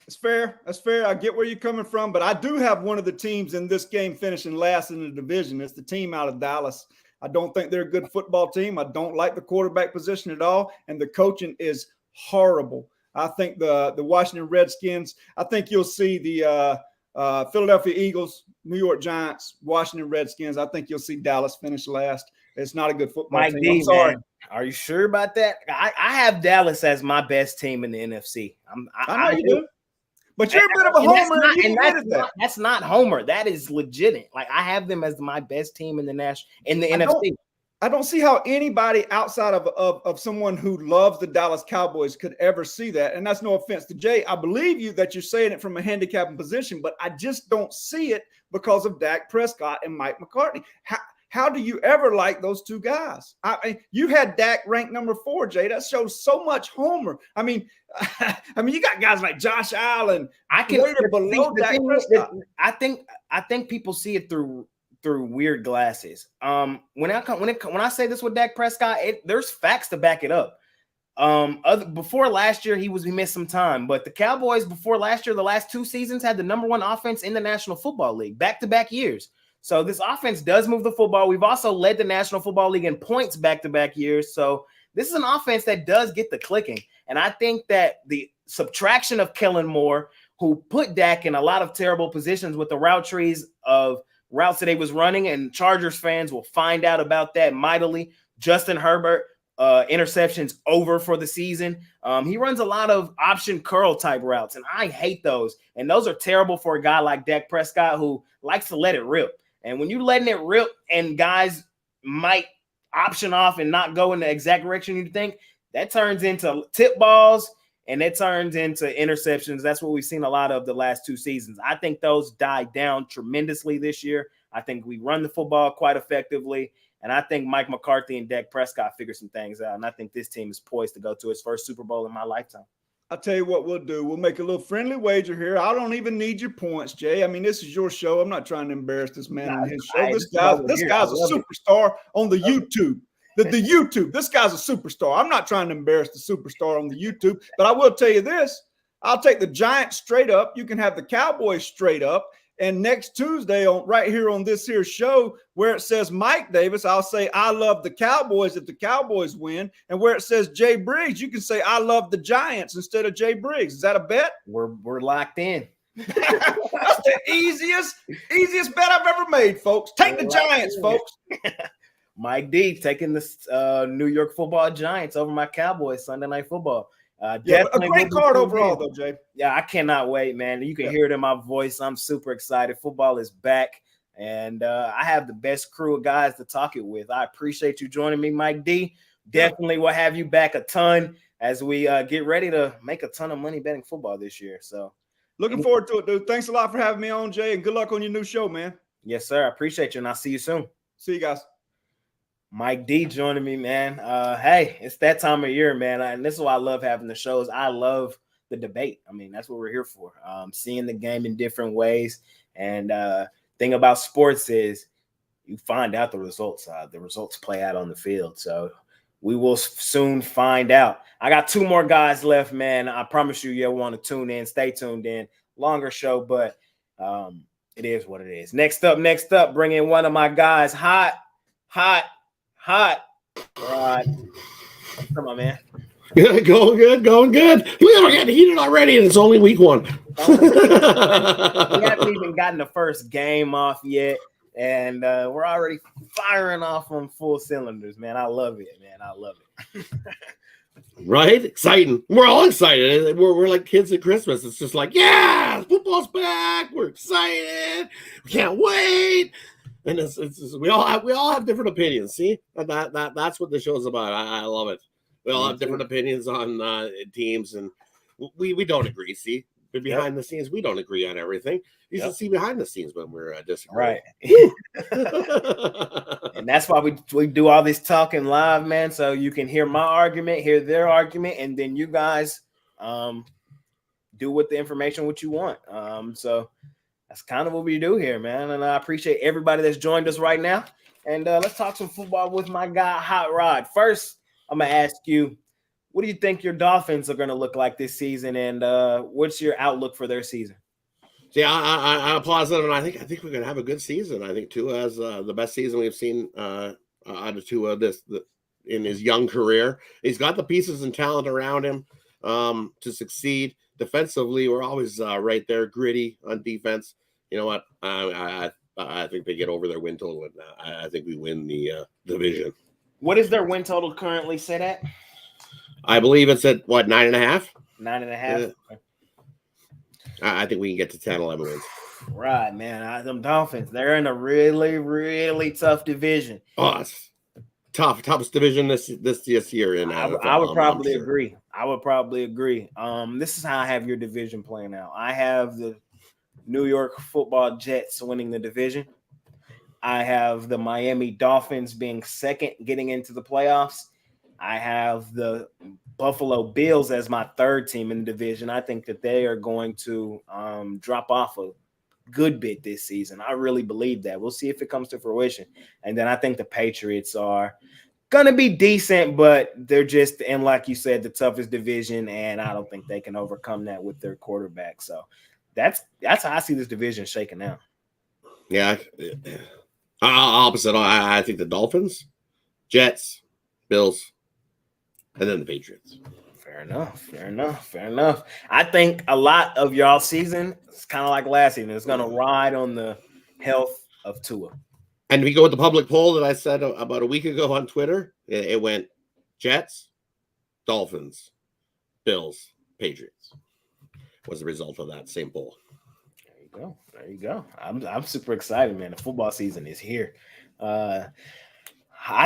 That's fair. That's fair. I get where you're coming from, but I do have one of the teams in this game finishing last in the division. It's the team out of Dallas. I don't think they're a good football team. I don't like the quarterback position at all, and the coaching is horrible. I think the Washington Redskins, I think you'll see the Philadelphia Eagles, New York Giants, Washington Redskins. I think you'll see Dallas finish last. It's not a good football Mike team. D, I'm sorry. Man, are you sure about that? I have Dallas as my best team in the NFC. I know you do. But you're a bit of a homer. That's not homer. That is legitimate. Like, I have them as my best team in the NFC. I don't see how anybody outside of someone who loves the Dallas Cowboys could ever see that. And that's no offense to Jay. I believe you that you're saying it from a handicapping position, but I just don't see it because of Dak Prescott and Mike McCarthy. How do you ever like those two guys? You had Dak ranked number 4, Jay. That shows so much homer. I mean, you got guys like Josh Allen. I can below Dak Prescott. I think people see it through weird glasses. When I say this with Dak Prescott, there's facts to back it up. Before last year, he missed some time, but the Cowboys before last year, the last 2 seasons had the number 1 offense in the National Football League, back-to-back years. So this offense does move the football. We've also led the National Football League in points back-to-back years. So this is an offense that does get the clicking. And I think that the subtraction of Kellen Moore, who put Dak in a lot of terrible positions with the route trees of routes that he was running, and Chargers fans will find out about that mightily. Justin Herbert, interceptions over for the season. He runs a lot of option curl type routes, and I hate those. And those are terrible for a guy like Dak Prescott, who likes to let it rip. And when you're letting it rip and guys might option off and not go in the exact direction you think, that turns into tip balls and it turns into interceptions. That's what we've seen a lot of the last 2 seasons. I think those died down tremendously this year. I think we run the football quite effectively. And I think Mike McCarthy and Dak Prescott figure some things out. And I think this team is poised to go to its first Super Bowl in my lifetime. I'll tell you what we'll do. We'll make a little friendly wager here. I don't even need your points, Jay. I mean, this is your show. I'm not trying to embarrass this man on his show. This guy's a superstar on the YouTube. The YouTube. This guy's a superstar. I'm not trying to embarrass the superstar on the YouTube, but I will tell you this. I'll take the Giants straight up. You can have the Cowboys straight up. And next Tuesday, right here on this here show, where it says Mike Davis, I'll say I love the Cowboys if the Cowboys win. And where it says Jay Briggs, you can say I love the Giants instead of Jay Briggs. Is that a bet? We're locked in. That's the easiest bet I've ever made, folks. Take the Giants, folks. Mike D taking the New York Football Giants over my Cowboys Sunday Night Football. A great card overall, though, Jay. Yeah, I cannot wait, man. You can hear it in my voice. I'm super excited. Football is back, and I have the best crew of guys to talk it with. I appreciate you joining me, Mike D. Definitely will have you back a ton as we get ready to make a ton of money betting football this year. So looking forward to it, dude. Thanks a lot for having me on, Jay, and good luck on your new show, man. Yes, sir. I appreciate you, and I'll see you soon. See you guys. Mike D joining me, man. Hey, it's that time of year, man. And this is why I love having the shows. I love the debate. I mean, that's what we're here for. Seeing the game in different ways. And thing about sports is you find out the results. The results play out on the field. So we will soon find out. I got 2 more guys left, man. I promise you'll want to tune in. Stay tuned in. Longer show, but it is what it is. Next up, bring in one of my guys. Hot. Right. Come on, man. Going good. We're getting heated already, and it's only week 1. We haven't even gotten the first game off yet, and we're already firing off on full cylinders, man. I love it, man. I love it. Right? Exciting. We're all excited. We're like kids at Christmas. It's just like, yeah, football's back. We're excited. We can't wait. And it's we all have different opinions. See, that's what the show's about. I love it. We all have different opinions on teams, and we don't agree. See, but behind the scenes, we don't agree on everything. You should see behind the scenes when we're disagreeing. Right. And that's why we do all this talking live, man. So you can hear my argument, hear their argument, and then you guys do with the information what you want. So that's kind of what we do here, man. And I appreciate everybody that's joined us right now. And let's talk some football with my guy, Hot Rod. First, I'm going to ask you, what do you think your Dolphins are going to look like this season? And what's your outlook for their season? See, I'm positive, and I think we're going to have a good season. I think Tua has the best season we've seen out of Tua in his young career. He's got the pieces and talent around him to succeed. Defensively, we're always right there, gritty on defense. You know what? I think they get over their win total, and I think we win the division. What is their win total currently set at? I believe it's at, 9.5? 9.5. I think we can get to 10, 11 wins. Right, man. Them Dolphins, they're in a really, really tough division. Oh, it's toughest division this year. I would probably agree. This is how I have your division playing out. I have the New York Football Jets winning the division. I have the Miami Dolphins being second, getting into the playoffs. I have the Buffalo Bills as my third team in the division. I think that they are going to drop off a good bit this season. I really believe that. We'll see if it comes to fruition. And then I think the Patriots are going to be decent, but they're just, and like you said, the toughest division, and I don't think they can overcome that with their quarterback. So that's how I see this division shaking out. Yeah. Opposite. I think the Dolphins, Jets, Bills, and then the Patriots. Fair enough. I think a lot of y'all season is kind of like last season. It's going to ride on the health of Tua. And if you go with the public poll that I said about a week ago on Twitter, it went Jets, Dolphins, Bills, Patriots was the result of that same poll. There you go. I'm super excited, man. The football season is here. I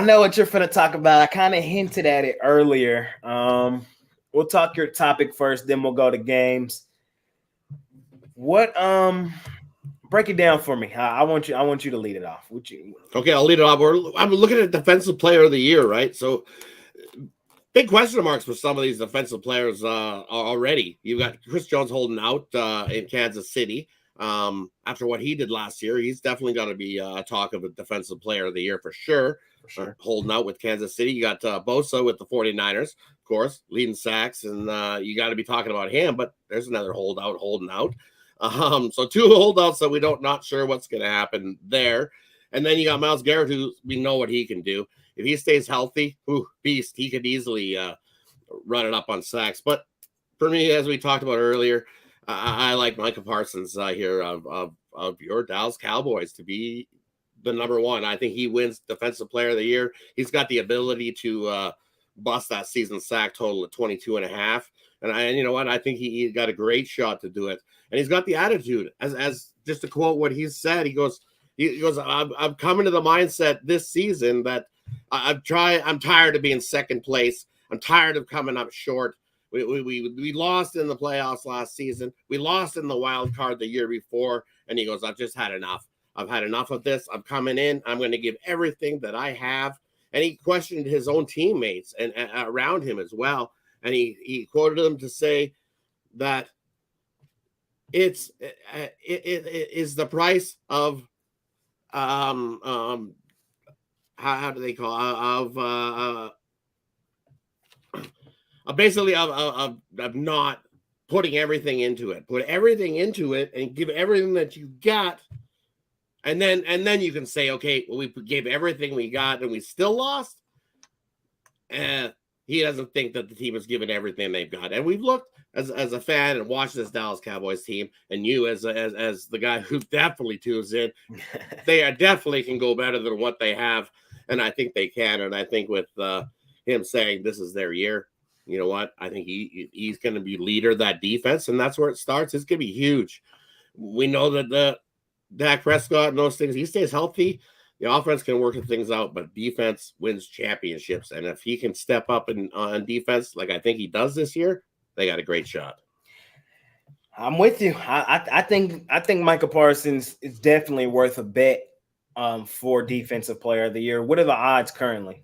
know what you're finna talk about. I kind of hinted at it earlier. We'll talk your topic first, then we'll go to games. What break it down for me. I want you to lead it off. Okay, I'll lead it off. I'm looking at defensive player of the year, right? So big question marks for some of these defensive players already. You've got Chris Jones holding out in Kansas City. After what he did last year, he's definitely going to be a talk of a defensive player of the year for sure. Holding out with Kansas City. You got Bosa with the 49ers, of course, leading sacks, and you got to be talking about him, but there's another holdout holding out. So two holdouts that we not sure what's going to happen there. And then you got Myles Garrett, who we know what he can do. If he stays healthy, beast, he could easily run it up on sacks. But for me, as we talked about earlier, I like Micah Parsons here of your Dallas Cowboys to be the number one. I think he wins Defensive Player of the Year. He's got the ability to bust that season sack total of 22.5. And you know what? I think he got a great shot to do it. And he's got the attitude. As just to quote what he said, he goes, I'm coming to the mindset this season that I'm tired of being second place. I'm tired of coming up short. We lost in the playoffs last season. We lost in the wild card the year before. And he goes, I've just had enough. I've had enough of this. I'm coming in. I'm going to give everything that I have. And he questioned his own teammates and around him as well. And he quoted them to say that it is the price of how do they call basically of not putting everything into it. Put everything into it and give everything that you got. And then you can say, okay, well, we gave everything we got and we still lost. He doesn't think that the team has given everything they've got. And we've looked as a fan and watched this Dallas Cowboys team, and you as the guy who definitely tunes in, they definitely can go better than what they have. And I think they can. And I think with him saying this is their year, you know what? I think he's going to be leader of that defense, and that's where it starts. It's going to be huge. We know that the Dak Prescott and those things, he stays healthy, the offense can work things out, but defense wins championships. And if he can step up on defense like I think he does this year, they got a great shot. I'm with you. I think Micah Parsons is definitely worth a bet for Defensive Player of the Year. What are the odds currently?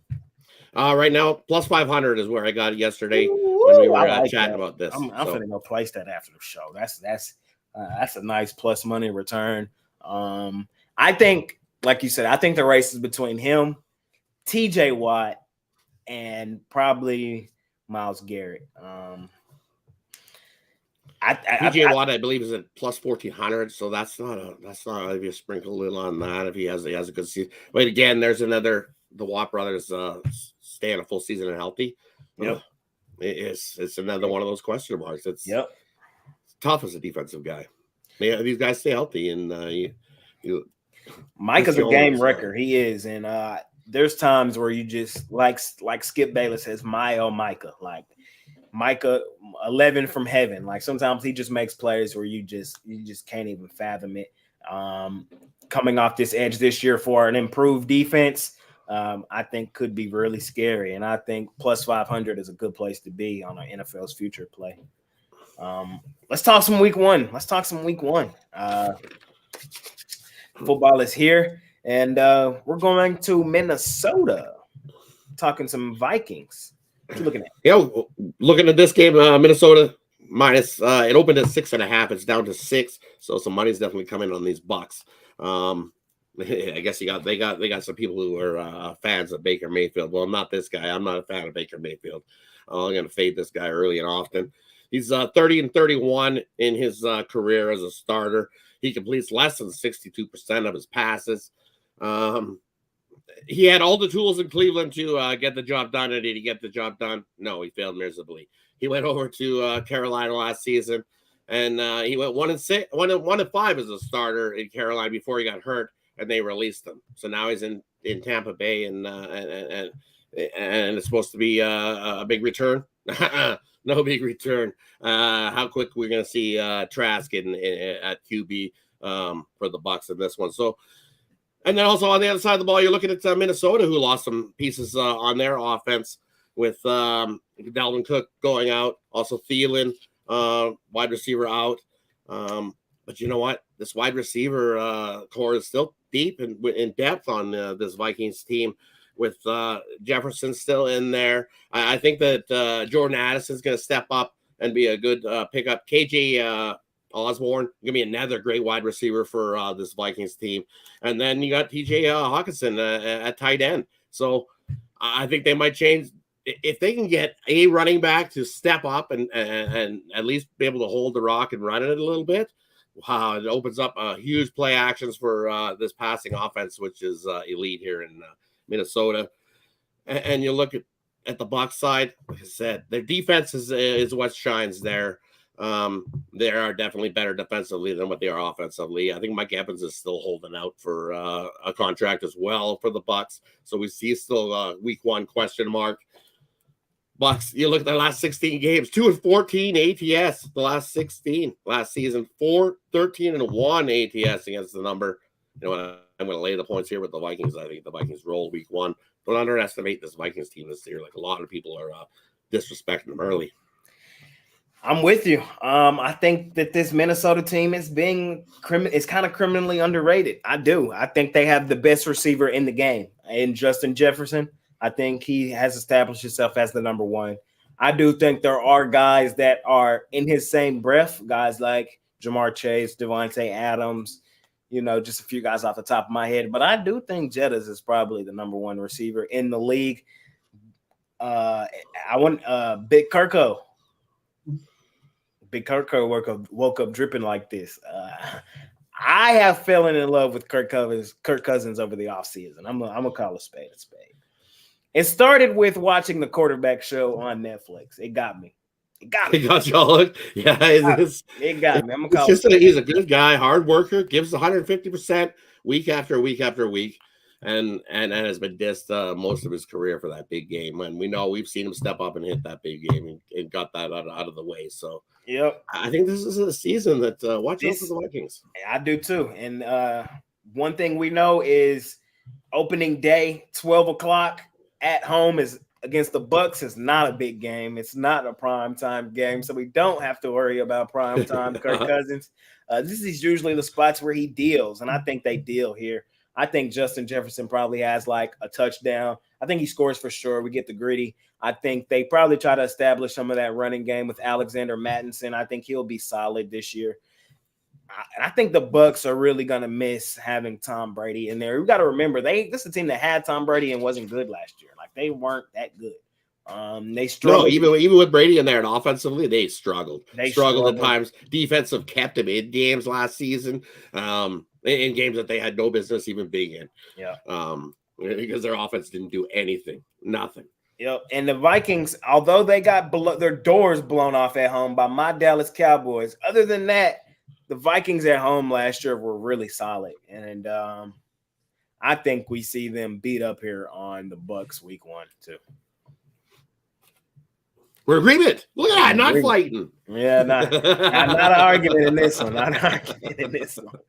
Right now, plus 500 is where I got it yesterday when we were chatting about this. I'm going to go place that after the show. That's a nice plus money return. I think, like you said, I think the race is between him, TJ Watt, and probably Myles Garrett. TJ Watt, I believe, is at plus 1,400, so that's not if you sprinkle a little on that if he has a good season. But again, there's the Watt brothers staying a full season and healthy. Yep. It's another one of those question marks. It's tough as a defensive guy. Yeah, these guys stay healthy, and Mike is a game wrecker. He is, and there's times where you just like Skip Bayless says, "My oh Micah," like Micah 11 from heaven. Like sometimes he just makes plays where you just can't even fathom it. Coming off this edge this year for an improved defense, I think could be really scary, and I think plus 500 is a good place to be on an NFL's future play. Let's talk some week one. Football is here, and we're going to Minnesota, talking some Vikings. What you looking at? Yeah, looking at this game, Minnesota minus. It opened at 6.5. It's down to 6, so some money's definitely coming on these Bucks. I guess they got some people who are fans of Baker Mayfield. Well, I'm not this guy. I'm not a fan of Baker Mayfield. I'm going to fade this guy early and often. He's 30-31 in his career as a starter. He completes less than 62% of his passes. he had all the tools in Cleveland to get the job done. And did he get the job done? No, he failed miserably. He went over to Carolina last season, and he went 1-5 as a starter in Carolina before he got hurt, and they released him. So now he's in Tampa Bay, and it's supposed to be a big return. No big return. How quick we're going to see Trask at QB for the Bucs in this one. So, and then also on the other side of the ball, you're looking at Minnesota, who lost some pieces on their offense with Dalvin Cook going out, also Thielen, wide receiver out. But you know what? This wide receiver core is still deep and in depth on this Vikings team, with Jefferson still in there. I think that Jordan Addison is going to step up and be a good pickup. KJ Osborne going to be another great wide receiver for this Vikings team. And then you got TJ Hawkinson at tight end. So I think they might change. If they can get a running back to step up and at least be able to hold the rock and run it a little bit, wow, it opens up huge play actions for this passing offense, which is elite here in Minnesota. And you look at the Bucs side, like I said, their defense is what shines there. They are definitely better defensively than what they are offensively. I think Mike Evans is still holding out for a contract as well for the Bucs. So we see still week 1 question mark. Bucs, you look at the last 16 games, 2-14 ATS, the last 16 last season, 4-13-1 ATS against the number. You know what? I'm going to lay the points here with the Vikings. I think the Vikings roll week 1. Don't underestimate this Vikings team this year. Like, a lot of people are disrespecting them early. I'm with you. I think that this Minnesota team is it's kind of criminally underrated. I do. I think they have the best receiver in the game, in Justin Jefferson. I think he has established himself as the number 1. I do think there are guys that are in his same breath, guys like Jamar Chase, Devontae Adams, just a few guys off the top of my head. But I do think Jettas is probably the number 1 receiver in the league. I want Big Kirko. Big Kirko woke up dripping like this. I have fallen in love with Kirk Cousins over the offseason. I'm gonna call a spade a spade. It started with watching the quarterback show on Netflix. It got me. It got y'all. Yeah, it got me. I'm gonna call he's a good guy, hard worker, gives 150% week after week after week, and has been dissed most of his career for that big game. And we've seen him step up and hit that big game and got that out of the way. So yep, I think this is a season that watch out for the Vikings. I do too. And one thing we know is opening day, 12 o'clock at home is against the Bucs is not a big game. It's not a primetime game, so we don't have to worry about primetime Kirk Cousins. This is usually the spots where he deals, and I think they deal here. I think Justin Jefferson probably has like a touchdown. I think he scores for sure. We get the gritty. I think they probably try to establish some of that running game with Alexander Mattinson. I think he'll be solid this year. I think the Bucs are really going to miss having Tom Brady in there. We got to remember, this is a team that had Tom Brady and wasn't good last year. Like, they weren't that good. They struggled. No, even with Brady in there and offensively, they struggled. They struggled at times. Defensive kept them in games last season, in games that they had no business even being in. Yeah. Because their offense didn't do anything. Nothing. Yep. And the Vikings, although they got their doors blown off at home by my Dallas Cowboys, other than that, the Vikings at home last year were really solid. And I think we see them beat up here on the Bucs week 1 too. We're agreement. Look at that, not fighting. Yeah, not an argument in this one. Not an argument in this one.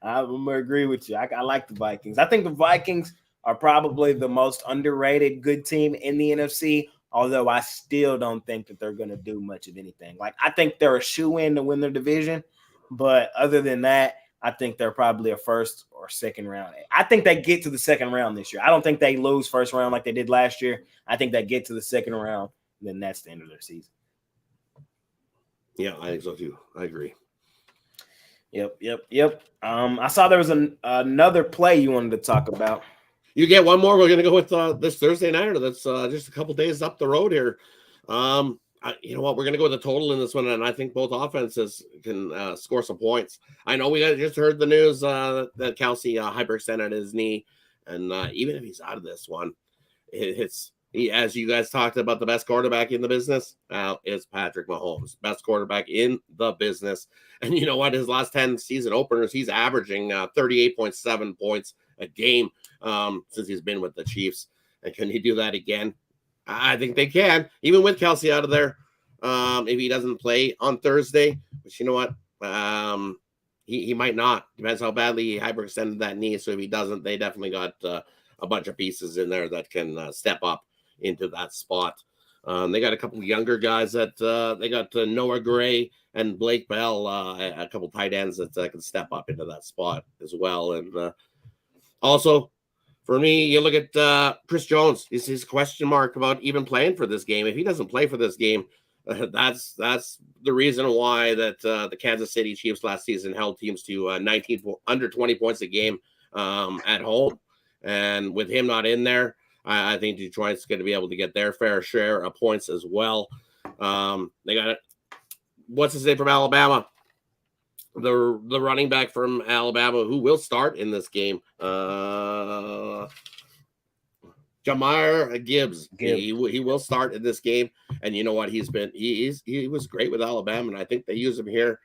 I'm going to agree with you. I like the Vikings. I think the Vikings are probably the most underrated good team in the NFC, although I still don't think that they're going to do much of anything. Like, I think they're a shoe-in to win their division, but other than that, I think they're probably a first or second round. I think they get to the second round this year. I don't think they lose first round like they did last year. I think they get to the second round, and then that's the end of their season. Yeah, I think so too. I agree. Yep. I saw there was another play you wanted to talk about. You get one more. We're going to go with this Thursday nighter. That's just a couple days up the road here. You know what? We're going to go with the total in this one, and I think both offenses can score some points. I know we just heard the news that Kelsey hyperextended his knee, And even if he's out of this one, as you guys talked about, the best quarterback in the business is Patrick Mahomes, best quarterback in the business. And you know what? His last 10 season openers, he's averaging 38.7 points a game since he's been with the Chiefs. And can he do that again? I think they can, even with Kelsey out of there. If he doesn't play on Thursday, but you know what? He might not. Depends how badly he hyperextended that knee. So if he doesn't, they definitely got a bunch of pieces in there that can step up into that spot. They got a couple of younger guys that they got Noah Gray and Blake Bell, a couple tight ends that can step up into that spot as well. And also, for me, you look at Chris Jones. Is his question mark about even playing for this game? If he doesn't play for this game, that's the reason why that the Kansas City Chiefs last season held teams to under 20 points a game at home. And with him not in there, I think Detroit's going to be able to get their fair share of points as well. They got what's his name from Alabama, the running back from Alabama who will start in this game. Jahmyr Gibbs. He will start in this game, and you know what? He was great with Alabama, and I think they use him here.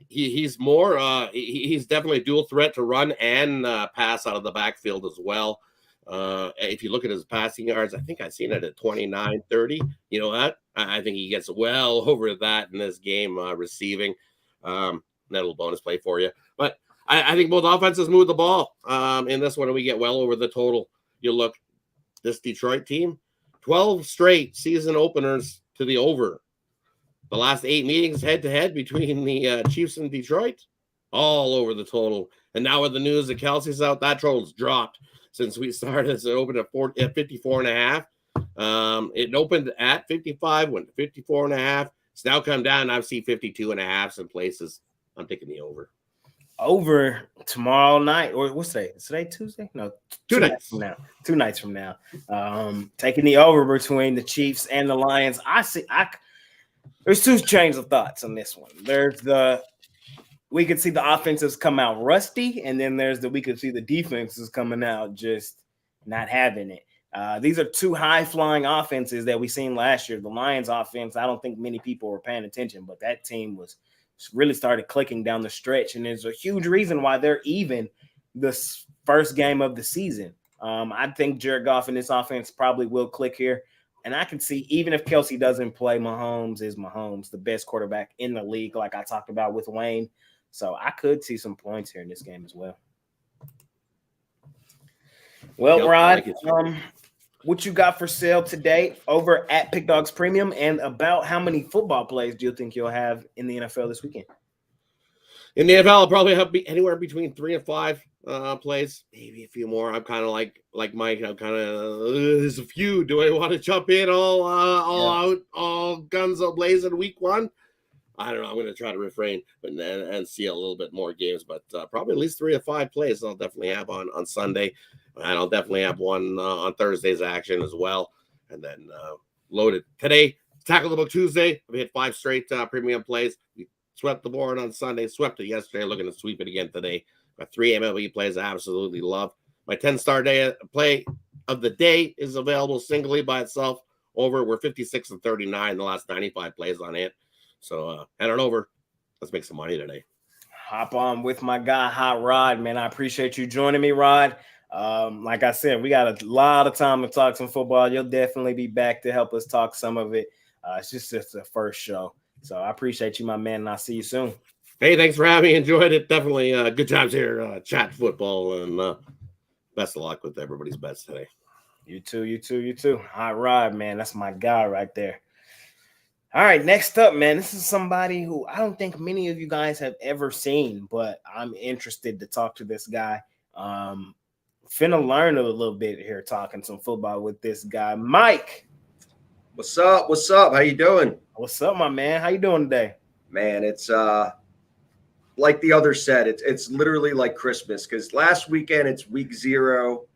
He's more he's definitely a dual threat to run and pass out of the backfield as well. If you look at his passing yards, I think I've seen it at 29, 30. You know what? I think he gets well over that in this game receiving. That little bonus play for you. But I think both offenses move the ball in this one, and we get well over the total. You look, this Detroit team, 12 straight season openers to the over. The last 8 meetings head-to-head between the Chiefs and Detroit, all over the total. And now with the news that Kelsey's out, that total's dropped since we started. It opened at 54.5. It opened at 55, went to 54.5. It's now come down. I've seen 52.5 some places. I'm taking the over. Over tomorrow night, or what's today? Is today Tuesday? No, 2 nights from now. 2 nights from now. Taking the over between the Chiefs and the Lions. There's 2 chains of thoughts on this one. We could see the offenses come out rusty, and then we could see the defenses coming out just not having it. These are 2 high-flying offenses that we seen last year. The Lions offense, I don't think many people were paying attention, but that team really started clicking down the stretch, and there's a huge reason why they're even this first game of the season. I think Jared Goff and this offense probably will click here. And I can see, even if Kelsey doesn't play, Mahomes is Mahomes, the best quarterback in the league, like I talked about with Wayne. So I could see some points here in this game as well. Well, Rod, what you got for sale today over at Pick Dawgz Premium, and about how many football plays do you think you'll have in the NFL this weekend? In the NFL, I'll probably have anywhere between 3 and 5 plays, maybe a few more. I'm kind of like Mike. I'm kind of there's a few. Do I want to jump in all out, all guns blazing week 1? I don't know. I'm going to try to refrain and see a little bit more games, but probably at least 3 or 5 plays I'll definitely have on Sunday, and I'll definitely have one on Thursday's action as well, and then loaded today. Tackle the Book Tuesday. We hit 5 straight premium plays. We swept the board on Sunday, swept it yesterday, looking to sweep it again today. My 3 MLB plays I absolutely love. My 10-star play of the day is available singly by itself. Over, we're 56 and 39 the last 95 plays on it. So head on over. Let's make some money today. Hop on with my guy, Hot Rod, man. I appreciate you joining me, Rod. Like I said, we got a lot of time to talk some football. You'll definitely be back to help us talk some of it. It's just the first show. So I appreciate you, my man, and I'll see you soon. Hey, thanks for having me. Enjoyed it. Definitely good times here, chat football, and best of luck with everybody's bets today. You too. Hot Rod, man. That's my guy right there. All right, next up, man. This is somebody who I don't think many of you guys have ever seen, but I'm interested to talk to this guy. Finna learn a little bit here talking some football with this guy, Mike. What's up? How you doing? What's up, my man? How you doing today? Man, it's like the other said, it's literally like Christmas, because last weekend it's week 0.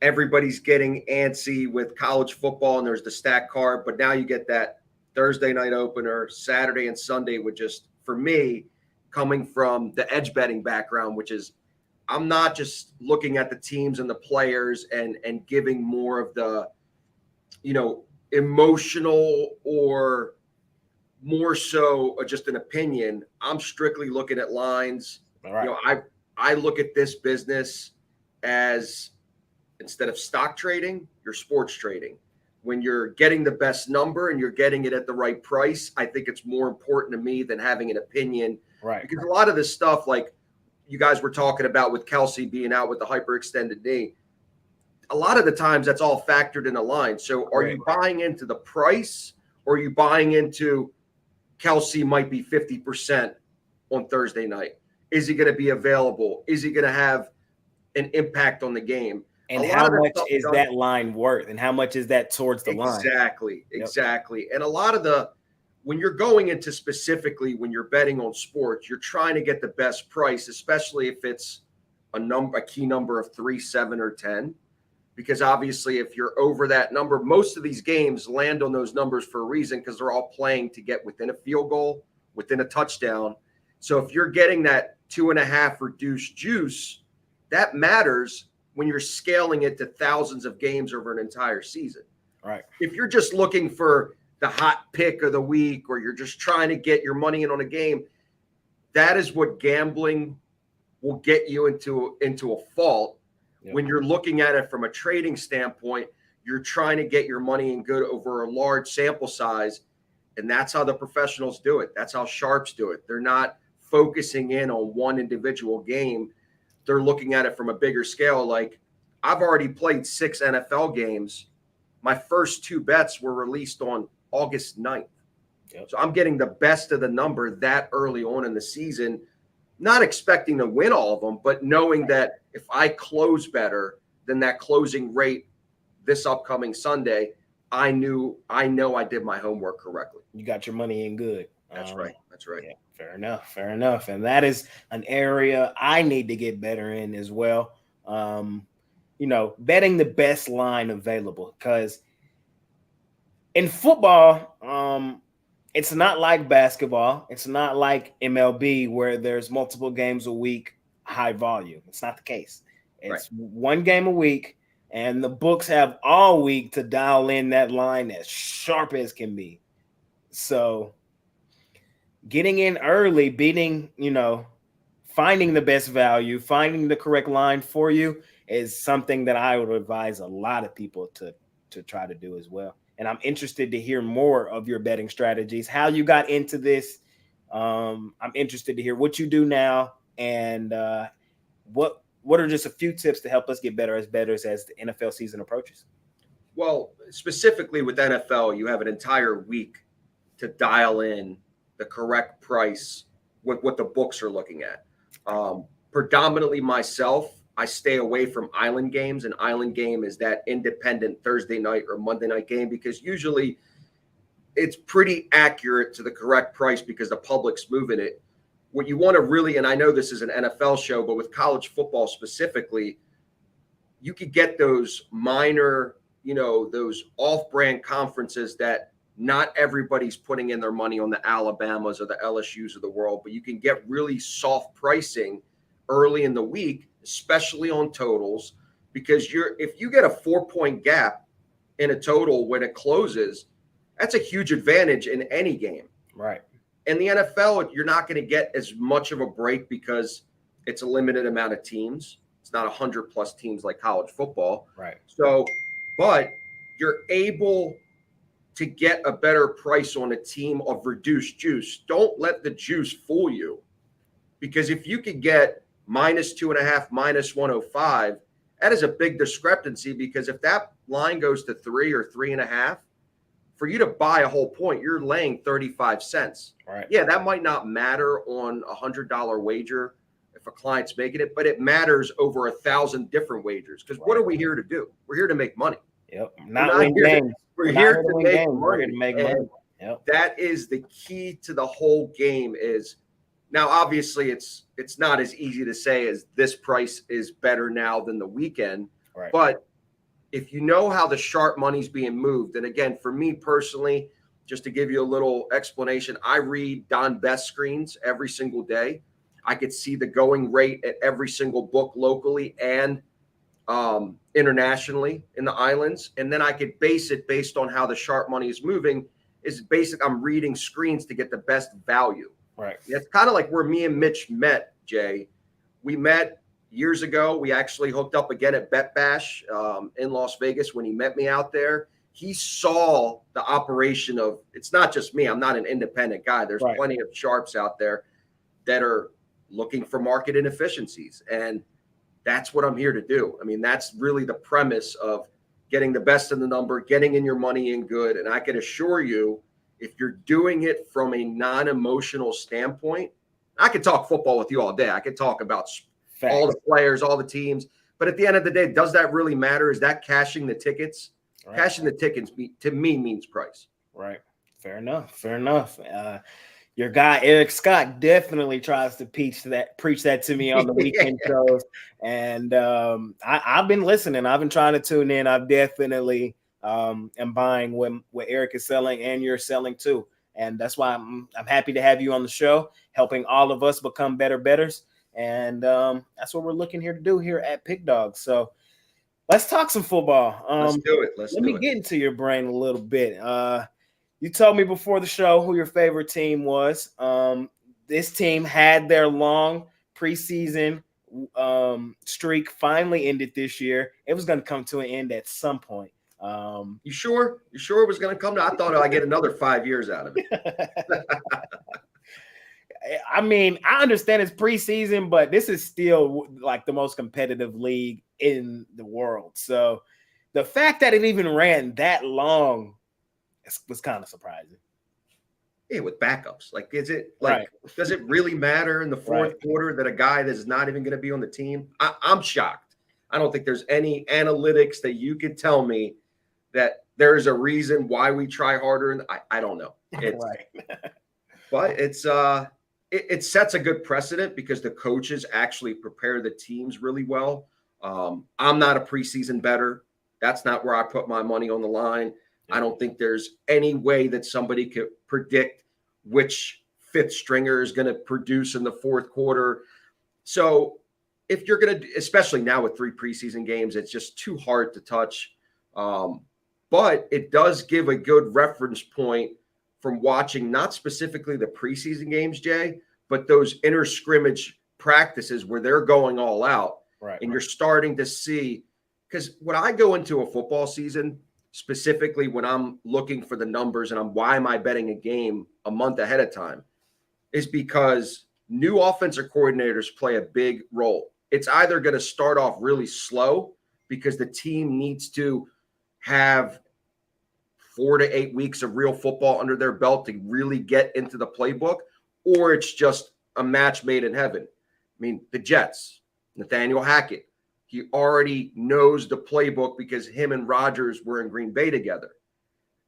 Everybody's getting antsy with college football, and there's the stack card, but now you get that Thursday night opener, Saturday and Sunday, with just, for me, coming from the edge betting background, which is I'm not just looking at the teams and the players and giving more of the, emotional or more so just an opinion. I'm strictly looking at lines. All right. I look at this business as, instead of stock trading, you're sports trading. When you're getting the best number and you're getting it at the right price, I think it's more important to me than having an opinion. Right. Because a lot of this stuff, like you guys were talking about with Kelsey being out with the hyperextended knee, a lot of the times that's all factored in a line. So are you buying into the price, or are you buying into Kelsey might be 50% on Thursday night? Is he going to be available? Is he going to have an impact on the game? And how much is that line worth? And how much is that towards the line? Exactly. And a lot of when you're going into specifically when you're betting on sports, you're trying to get the best price, especially if it's a key number of 3, 7, or 10. Because obviously if you're over that number, most of these games land on those numbers for a reason, because they're all playing to get within a field goal, within a touchdown. So if you're getting that 2.5 reduced juice, that matters when you're scaling it to thousands of games over an entire season. Right. If you're just looking for the hot pick of the week, or you're just trying to get your money in on a game, that is what gambling will get you into a fault. Yep. When you're looking at it from a trading standpoint, you're trying to get your money in good over a large sample size. And that's how the professionals do it. That's how sharps do it. They're not focusing in on one individual game. They're looking at it from a bigger scale. Like, I've already played 6 NFL games. My first 2 bets were released on August 9th. Yep. So I'm getting the best of the number that early on in the season, not expecting to win all of them, but knowing that if I close better than that closing rate this upcoming Sunday, I know I did my homework correctly. You got your money in good. That's right. Yeah, fair enough. And that is an area I need to get better in as well. Betting the best line available, because in football, it's not like basketball. It's not like MLB where there's multiple games a week, high volume. It's not the case. It's one game a week, and the books have all week to dial in that line as sharp as can be. So getting in early, finding the best value, finding the correct line for you is something that I would advise a lot of people to try to do as well. And I'm interested to hear more of your betting strategies, how you got into this. I'm interested to hear what you do now, and what are just a few tips to help us get better as bettors as the NFL season approaches. Well, specifically with NFL, you have an entire week to dial in the correct price with what the books are looking at. Predominantly myself, I stay away from island games. An island game is that independent Thursday night or Monday night game, because usually it's pretty accurate to the correct price because the public's moving it. What you want to really, and I know this is an NFL show, but with college football specifically, you could get those minor, those off-brand conferences that not everybody's putting in their money on, the Alabamas or the LSUs of the world, but you can get really soft pricing early in the week, especially on totals, because if you get a 4-point gap in a total when it closes, that's a huge advantage in any game. Right. In the NFL, you're not going to get as much of a break because it's a limited amount of teams. It's not 100+ teams like college football. Right. So, but you're able to get a better price on a team of reduced juice. Don't let the juice fool you, because if you could get -2.5, -105, that is a big discrepancy, because if that line goes to 3 or 3.5, for you to buy a whole point, you're laying 35 cents. Right. Yeah, that might not matter on a $100 wager if a client's making it, but it matters over 1,000 different wagers. Because what are we here to do? We're here to make money. Yep. Not win games. We're here to make money. We're here to make money. Yep. That is the key to the whole game. Is now, obviously, it's not as easy to say as this price is better now than the weekend. Right. But if you know how the sharp money's being moved, and again, for me personally, just to give you a little explanation, I read Don Best screens every single day. I could see the going rate at every single book locally and internationally in the islands. And then I could base it based on how the sharp money is moving. Is basic. I'm reading screens to get the best value. Right. It's kind of like where me and Mitch met, Jay. We met years ago. We actually hooked up again at Bet Bash in Las Vegas when he met me out there. He saw the operation of, it's not just me. I'm not an independent guy. There's plenty of sharps out there that are looking for market inefficiencies. And that's what I'm here to do. I mean, that's really the premise of getting the best in the number, getting in your money in good. And I can assure you, if you're doing it from a non-emotional standpoint, I could talk football with you all day. I could talk about all the players, all the teams. But at the end of the day, does that really matter? Is that cashing the tickets? Right. Cashing the tickets, to me, means price. Right. Fair enough. Fair enough. Your guy, Eric Scott, definitely tries to preach that to me on the weekend shows. And I've been listening. I've been trying to tune in. I've definitely am buying what Eric is selling and you're selling too. And that's why I'm happy to have you on the show, helping all of us become better bettors. And that's what we're looking here to do here at Pick Dawgz. So let's talk some football. Let's do it. Let me get into your brain a little bit. You told me before the show who your favorite team was. This team had their long preseason streak finally ended this year. It was going to come to an end at some point. You sure? You sure it was going to come to? I thought I'd get another 5 years out of it. I mean, I understand it's preseason, but this is still like the most competitive league in the world. So the fact that it even ran that long was kind of surprising. Yeah, with backups. Like, is it like, does it really matter in the fourth quarter that a guy that's not even going to be on the team? I'm shocked. I don't think there's any analytics that you could tell me that there's a reason why we try harder. And I don't know. But it sets a good precedent because the coaches actually prepare the teams really well. I'm not a preseason bettor. That's not where I put my money on the line. I don't think there's any way that somebody could predict which fifth stringer is going to produce in the fourth quarter. So if you're going to, especially now with 3 preseason games, it's just too hard to touch. But it does give a good reference point from watching not specifically the preseason games, Jay, but those inter scrimmage practices where they're going all out. And you're starting to see, because when I go into a football season, specifically when I'm looking for the numbers and why am I betting a game a month ahead of time, is because new offensive coordinators play a big role. It's either going to start off really slow because the team needs to have 4 to 8 weeks of real football under their belt to really get into the playbook, or it's just a match made in heaven. I mean, the Jets, Nathaniel Hackett, he already knows the playbook because him and Rodgers were in Green Bay together.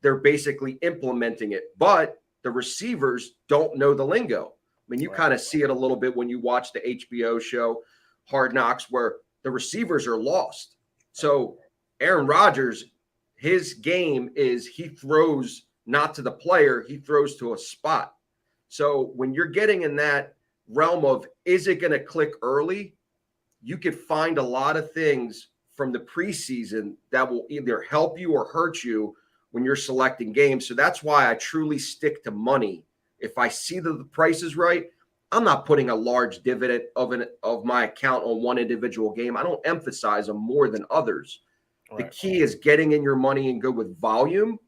They're basically implementing it, but the receivers don't know the lingo. I mean, you kind of see it a little bit when you watch the HBO show Hard Knocks, where the receivers are lost. So Aaron Rodgers, his game is he throws not to the player, he throws to a spot. So when you're getting in that realm of, is it going to click early? You could find a lot of things from the preseason that will either help you or hurt you when you're selecting games. So that's why I truly stick to money. If I see that the price is right, I'm not putting a large dividend of my account on one individual game. I don't emphasize them more than others. The key is getting in your money and go with volume.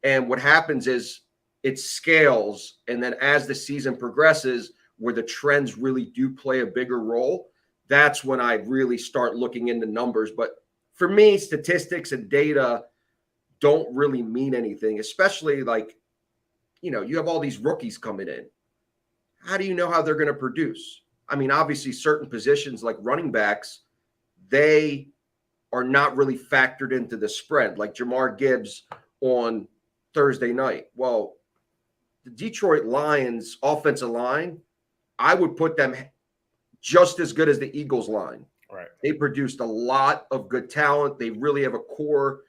And what happens is it scales. And then as the season progresses, where the trends really do play a bigger role, that's when I really start looking into numbers. But for me, statistics and data don't really mean anything, especially like, you have all these rookies coming in. How do you know how they're going to produce? I mean, obviously certain positions like running backs, they are not really factored into the spread, like Jamar Gibbs on Thursday night. Well, the Detroit Lions offensive line, I would put them just as good as the Eagles line. They produced a lot of good talent. They really have a core.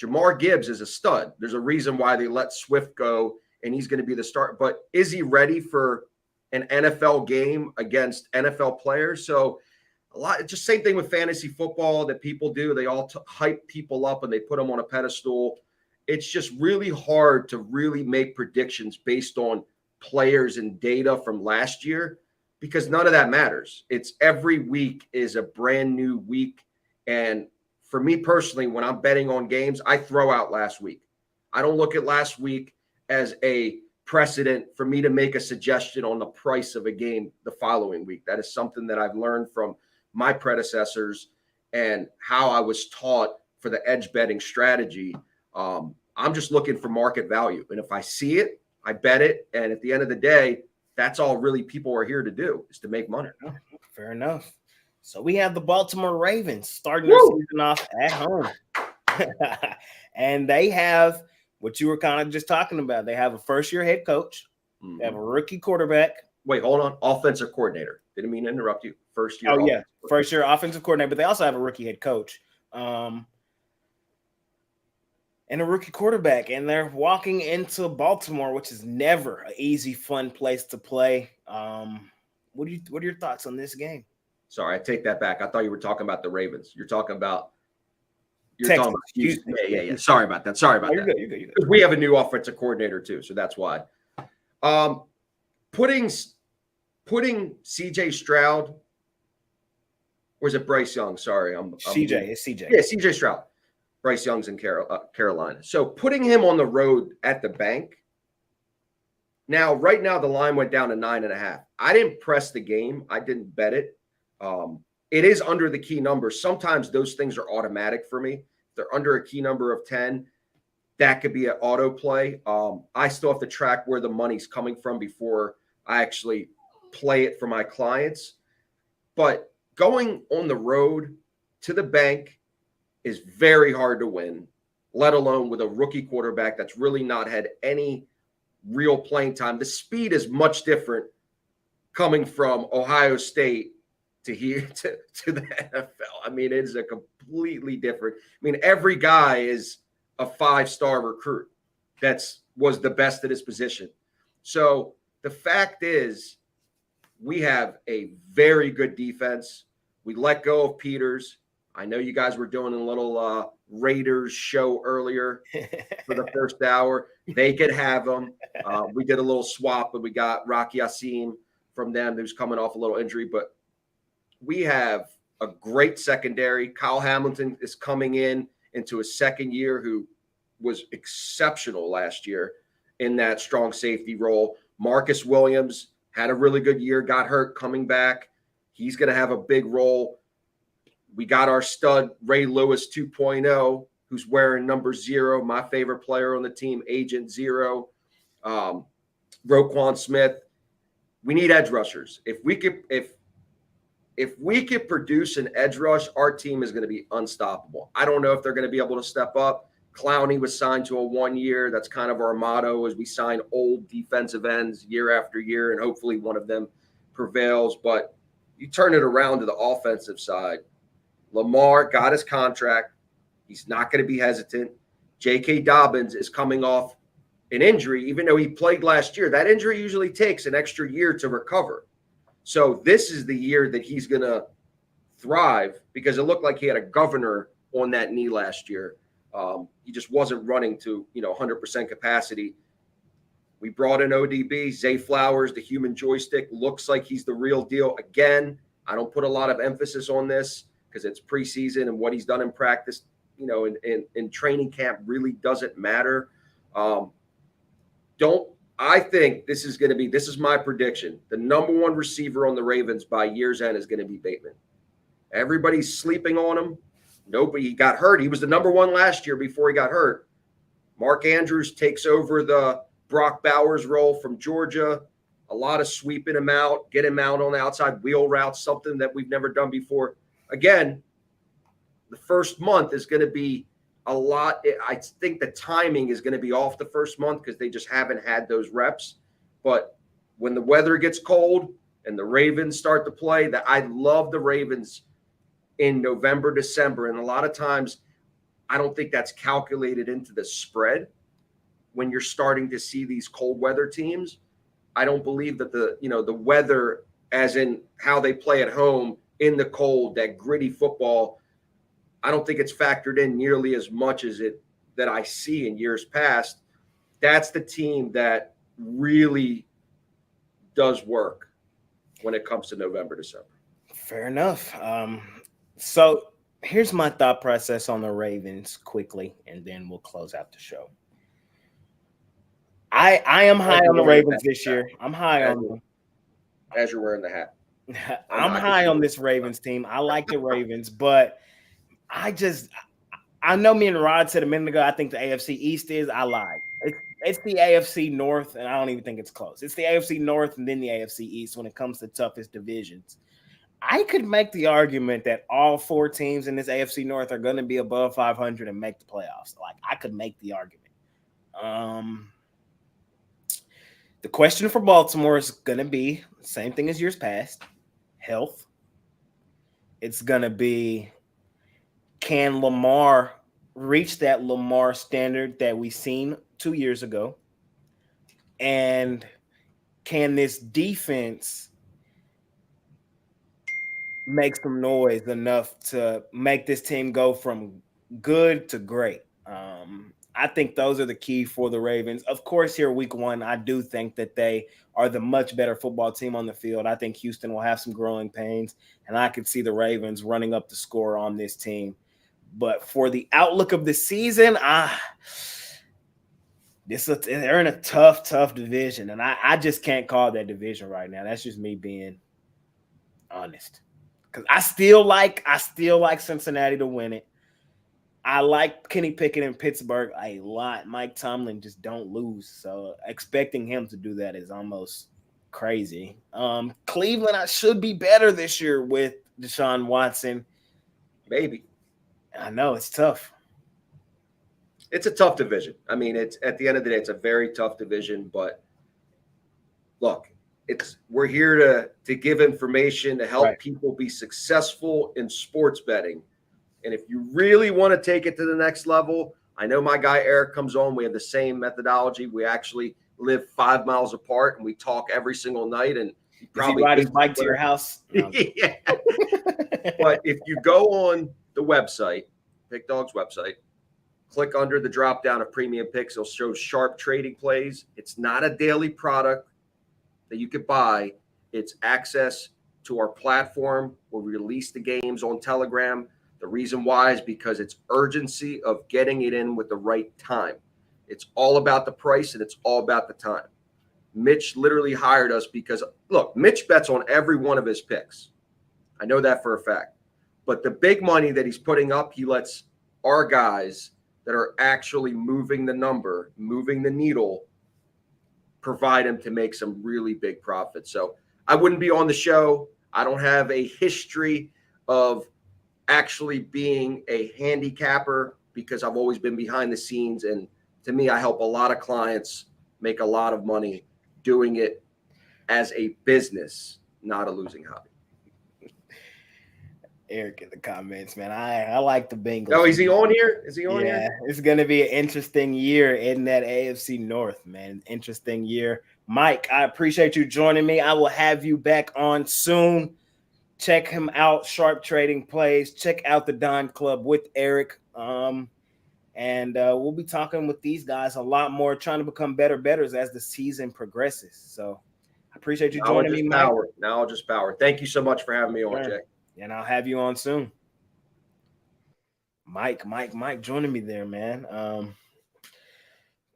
Jamar Gibbs is a stud. There's a reason why they let Swift go, and he's going to be the start. But is he ready for an NFL game against NFL players. So just same thing with fantasy football that people do. They all hype people up and they put them on a pedestal. It's just really hard to really make predictions based on players and data from last year, because none of that matters. It's every week is a brand new week. And for me personally, when I'm betting on games, I throw out last week. I don't look at last week as a precedent for me to make a suggestion on the price of a game the following week. That is something that I've learned from my predecessors and how I was taught for the edge betting strategy. I'm just looking for market value. And if I see it, I bet it. And at the end of the day, that's all really people are here to do, is to make money. Fair enough. So we have the Baltimore Ravens starting their season off at home. And they have what you were kind of just talking about. They have a first-year head coach. Mm-hmm. They have a rookie quarterback. Wait, hold on. Offensive coordinator. Didn't mean to interrupt you. First year. Oh, yeah. First-year offensive coordinator. But they also have a rookie head coach. And a rookie quarterback, and they're walking into Baltimore, which is never an easy, fun place to play. What are your thoughts on this game? Sorry, I take that back. I thought you were talking about the Ravens. You're talking about Texas. Yeah. Sorry about that. You're good. We have a new offensive coordinator too, so that's why. Putting CJ Stroud, or is it Bryce Young? Sorry, CJ. It's CJ. Yeah, CJ Stroud. Bryce Young's in Carolina. So putting him on the road at the bank. Now, right now, the line went down to 9.5. I didn't press the game. I didn't bet it. It is under the key number. Sometimes those things are automatic for me. If they're under a key number of 10, that could be an auto play. I still have to track where the money's coming from before I actually play it for my clients. But going on the road to the bank is very hard to win, let alone with a rookie quarterback that's really not had any real playing time. The speed is much different coming from Ohio State to here to the NFL. I mean, it's a completely different. I mean, every guy is a 5-star recruit was the best at his position. So the fact is, we have a very good defense. We let go of Peters. I know you guys were doing a little Raiders show earlier for the first hour. They could have them. We did a little swap, but we got Rocky Yassim from them, who's coming off a little injury. But we have a great secondary. Kyle Hamilton is coming into his second year, who was exceptional last year in that strong safety role. Marcus Williams had a really good year, got hurt, coming back. He's going to have a big role. We got our stud, Ray Lewis 2.0, who's wearing number 0, my favorite player on the team, Agent 0. Roquan Smith. We need edge rushers. If we could produce an edge rush, our team is going to be unstoppable. I don't know if they're going to be able to step up. Clowney was signed to a 1 year. That's kind of our motto, as we sign old defensive ends year after year, and hopefully one of them prevails. But you turn it around to the offensive side. Lamar got his contract. He's not going to be hesitant. J.K. Dobbins is coming off an injury, even though he played last year. That injury usually takes an extra year to recover. So this is the year that he's going to thrive, because it looked like he had a governor on that knee last year. He just wasn't running to 100% capacity. We brought in ODB. Zay Flowers, the human joystick, looks like he's the real deal. Again, I don't put a lot of emphasis on this because it's preseason, and what he's done in practice, in training camp really doesn't matter. I think this is my prediction. The number one receiver on the Ravens by year's end is going to be Bateman. Everybody's sleeping on him. Nobody got hurt. He was the number one last year before he got hurt. Mark Andrews takes over the Brock Bowers role from Georgia. A lot of sweeping him out, get him out on the outside wheel routes, something that we've never done before. Again, the first month is going to be a lot. I think the timing is going to be off the first month because they just haven't had those reps. But when the weather gets cold and the Ravens start to play, I love the Ravens in November, December. And a lot of times I don't think that's calculated into the spread when you're starting to see these cold weather teams. I don't believe that the weather, as in how they play at home in the cold, that gritty football, I don't think it's factored in nearly as much as that I see in years past. That's the team that really does work when it comes to November, December. Fair enough. So here's my thought process on the Ravens quickly, and then we'll close out the show. I am high on the Ravens this year. I'm high on them. As you're wearing the hat. I'm high on this Ravens team. I like the Ravens, but I know me and Rod said a minute ago, I think the AFC East is. I lied. It's the AFC North, and I don't even think it's close. It's the AFC North and then the AFC East when it comes to toughest divisions. I could make the argument that all 4 teams in this AFC North are going to be above 500 and make the playoffs. Like, I could make the argument. The question for Baltimore is going to be the same thing as years past, health. It's going to be, can Lamar reach that Lamar standard that we seen 2 years ago? And can this defense make some noise enough to make this team go from good to great? I think those are the key for the Ravens. Of course, here week 1, I do think that they are the much better football team on the field. I think Houston will have some growing pains, and I could see the Ravens running up the score on this team. But for the outlook of the season, they're in a tough division, and I just can't call that division right now. That's just me being honest. Because I still like Cincinnati to win it. I like Kenny Pickett in Pittsburgh a lot. Mike Tomlin just don't lose, so expecting him to do that is almost crazy. Cleveland, I should be better this year with Deshaun Watson. Maybe. I know it's tough. It's a tough division. I mean, it's at the end of the day, it's a very tough division. But look, we're here to give information to help people be successful in sports betting. And if you really want to take it to the next level, I know my guy Eric comes on. We have the same methodology. We actually live 5 miles apart, and we talk every single night. And he probably ride his bike to your house. No. Yeah. But if you go on the website, Pick Dawgz website, click under the drop down of premium picks. It'll show sharp trading plays. It's not a daily product that you could buy. It's access to our platform. We'll release the games on Telegram. The reason why is because it's urgency of getting it in with the right time. It's all about the price, and it's all about the time. Mitch literally hired us because, look, Mitch bets on every one of his picks. I know that for a fact. But the big money that he's putting up, he lets our guys that are actually moving the number, moving the needle, provide him to make some really big profits. So I wouldn't be on the show. I don't have a history of actually being a handicapper because I've always been behind the scenes. And to me, I help a lot of clients make a lot of money doing it as a business, not a losing hobby. Eric in the comments, man. I like the Bengals. Oh, is he on here? Is he on here? Yeah, it's going to be an interesting year in that AFC North, man. Interesting year. Mike, I appreciate you joining me. I will have you back on soon. Check him out, Sharp Trading Plays. Check out the Don Club with Eric. And we'll be talking with these guys a lot more, trying to become better bettors as the season progresses. So I appreciate you joining me, Mike. Now I'll just power. Thank you so much for having me on, Jay. And I'll have you on soon. Mike joining me there, man.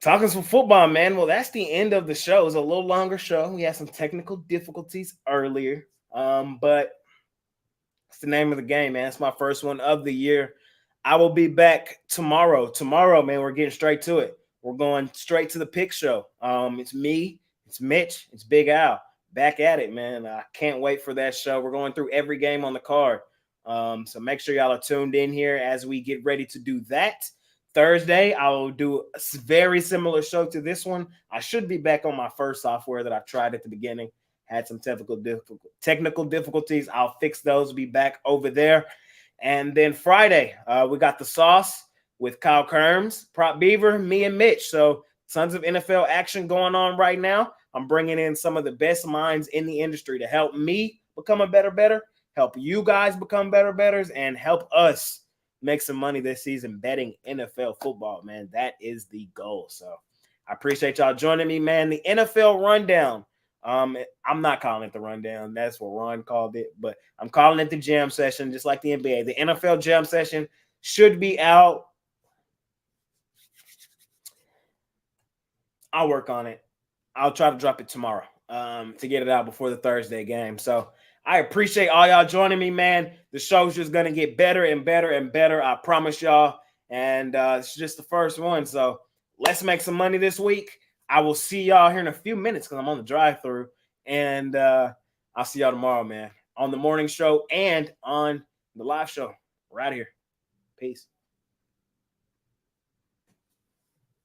Talking some football, man. Well, that's the end of the show. It was a little longer show. We had some technical difficulties earlier. But it's the name of the game, man. It's my first one of the year. I will be back tomorrow. Tomorrow, man, we're getting straight to it. We're going straight to the pick show. It's me, it's Mitch, it's Big Al. Back at it, man. I can't wait for that show. We're going through every game on the card. So make sure y'all are tuned in here as we get ready to do that. Thursday, I will do a very similar show to this one. I should be back on my first software that I tried at the beginning. Had some technical difficulties. I'll fix those. Be back over there. And then Friday, we got the sauce with Kyle Kerms, Prop Beaver, me, and Mitch. So tons of NFL action going on right now. I'm bringing in some of the best minds in the industry to help me become a better, help you guys become betters, and help us make some money this season betting NFL football, man. That is the goal. So I appreciate y'all joining me, man. The NFL rundown. I'm not calling it the rundown. That's what Ron called it, but I'm calling it the jam session, just like the NBA. The NFL jam session should be out. I'll work on it. I'll try to drop it tomorrow to get it out before the Thursday game. So I appreciate all y'all joining me, man. The show's just going to get better and better and better. I promise y'all. And it's just the first one. So let's make some money this week. I will see y'all here in a few minutes because I'm on the drive-thru. And I'll see y'all tomorrow, man, on the morning show and on the live show. We're out of here. Peace.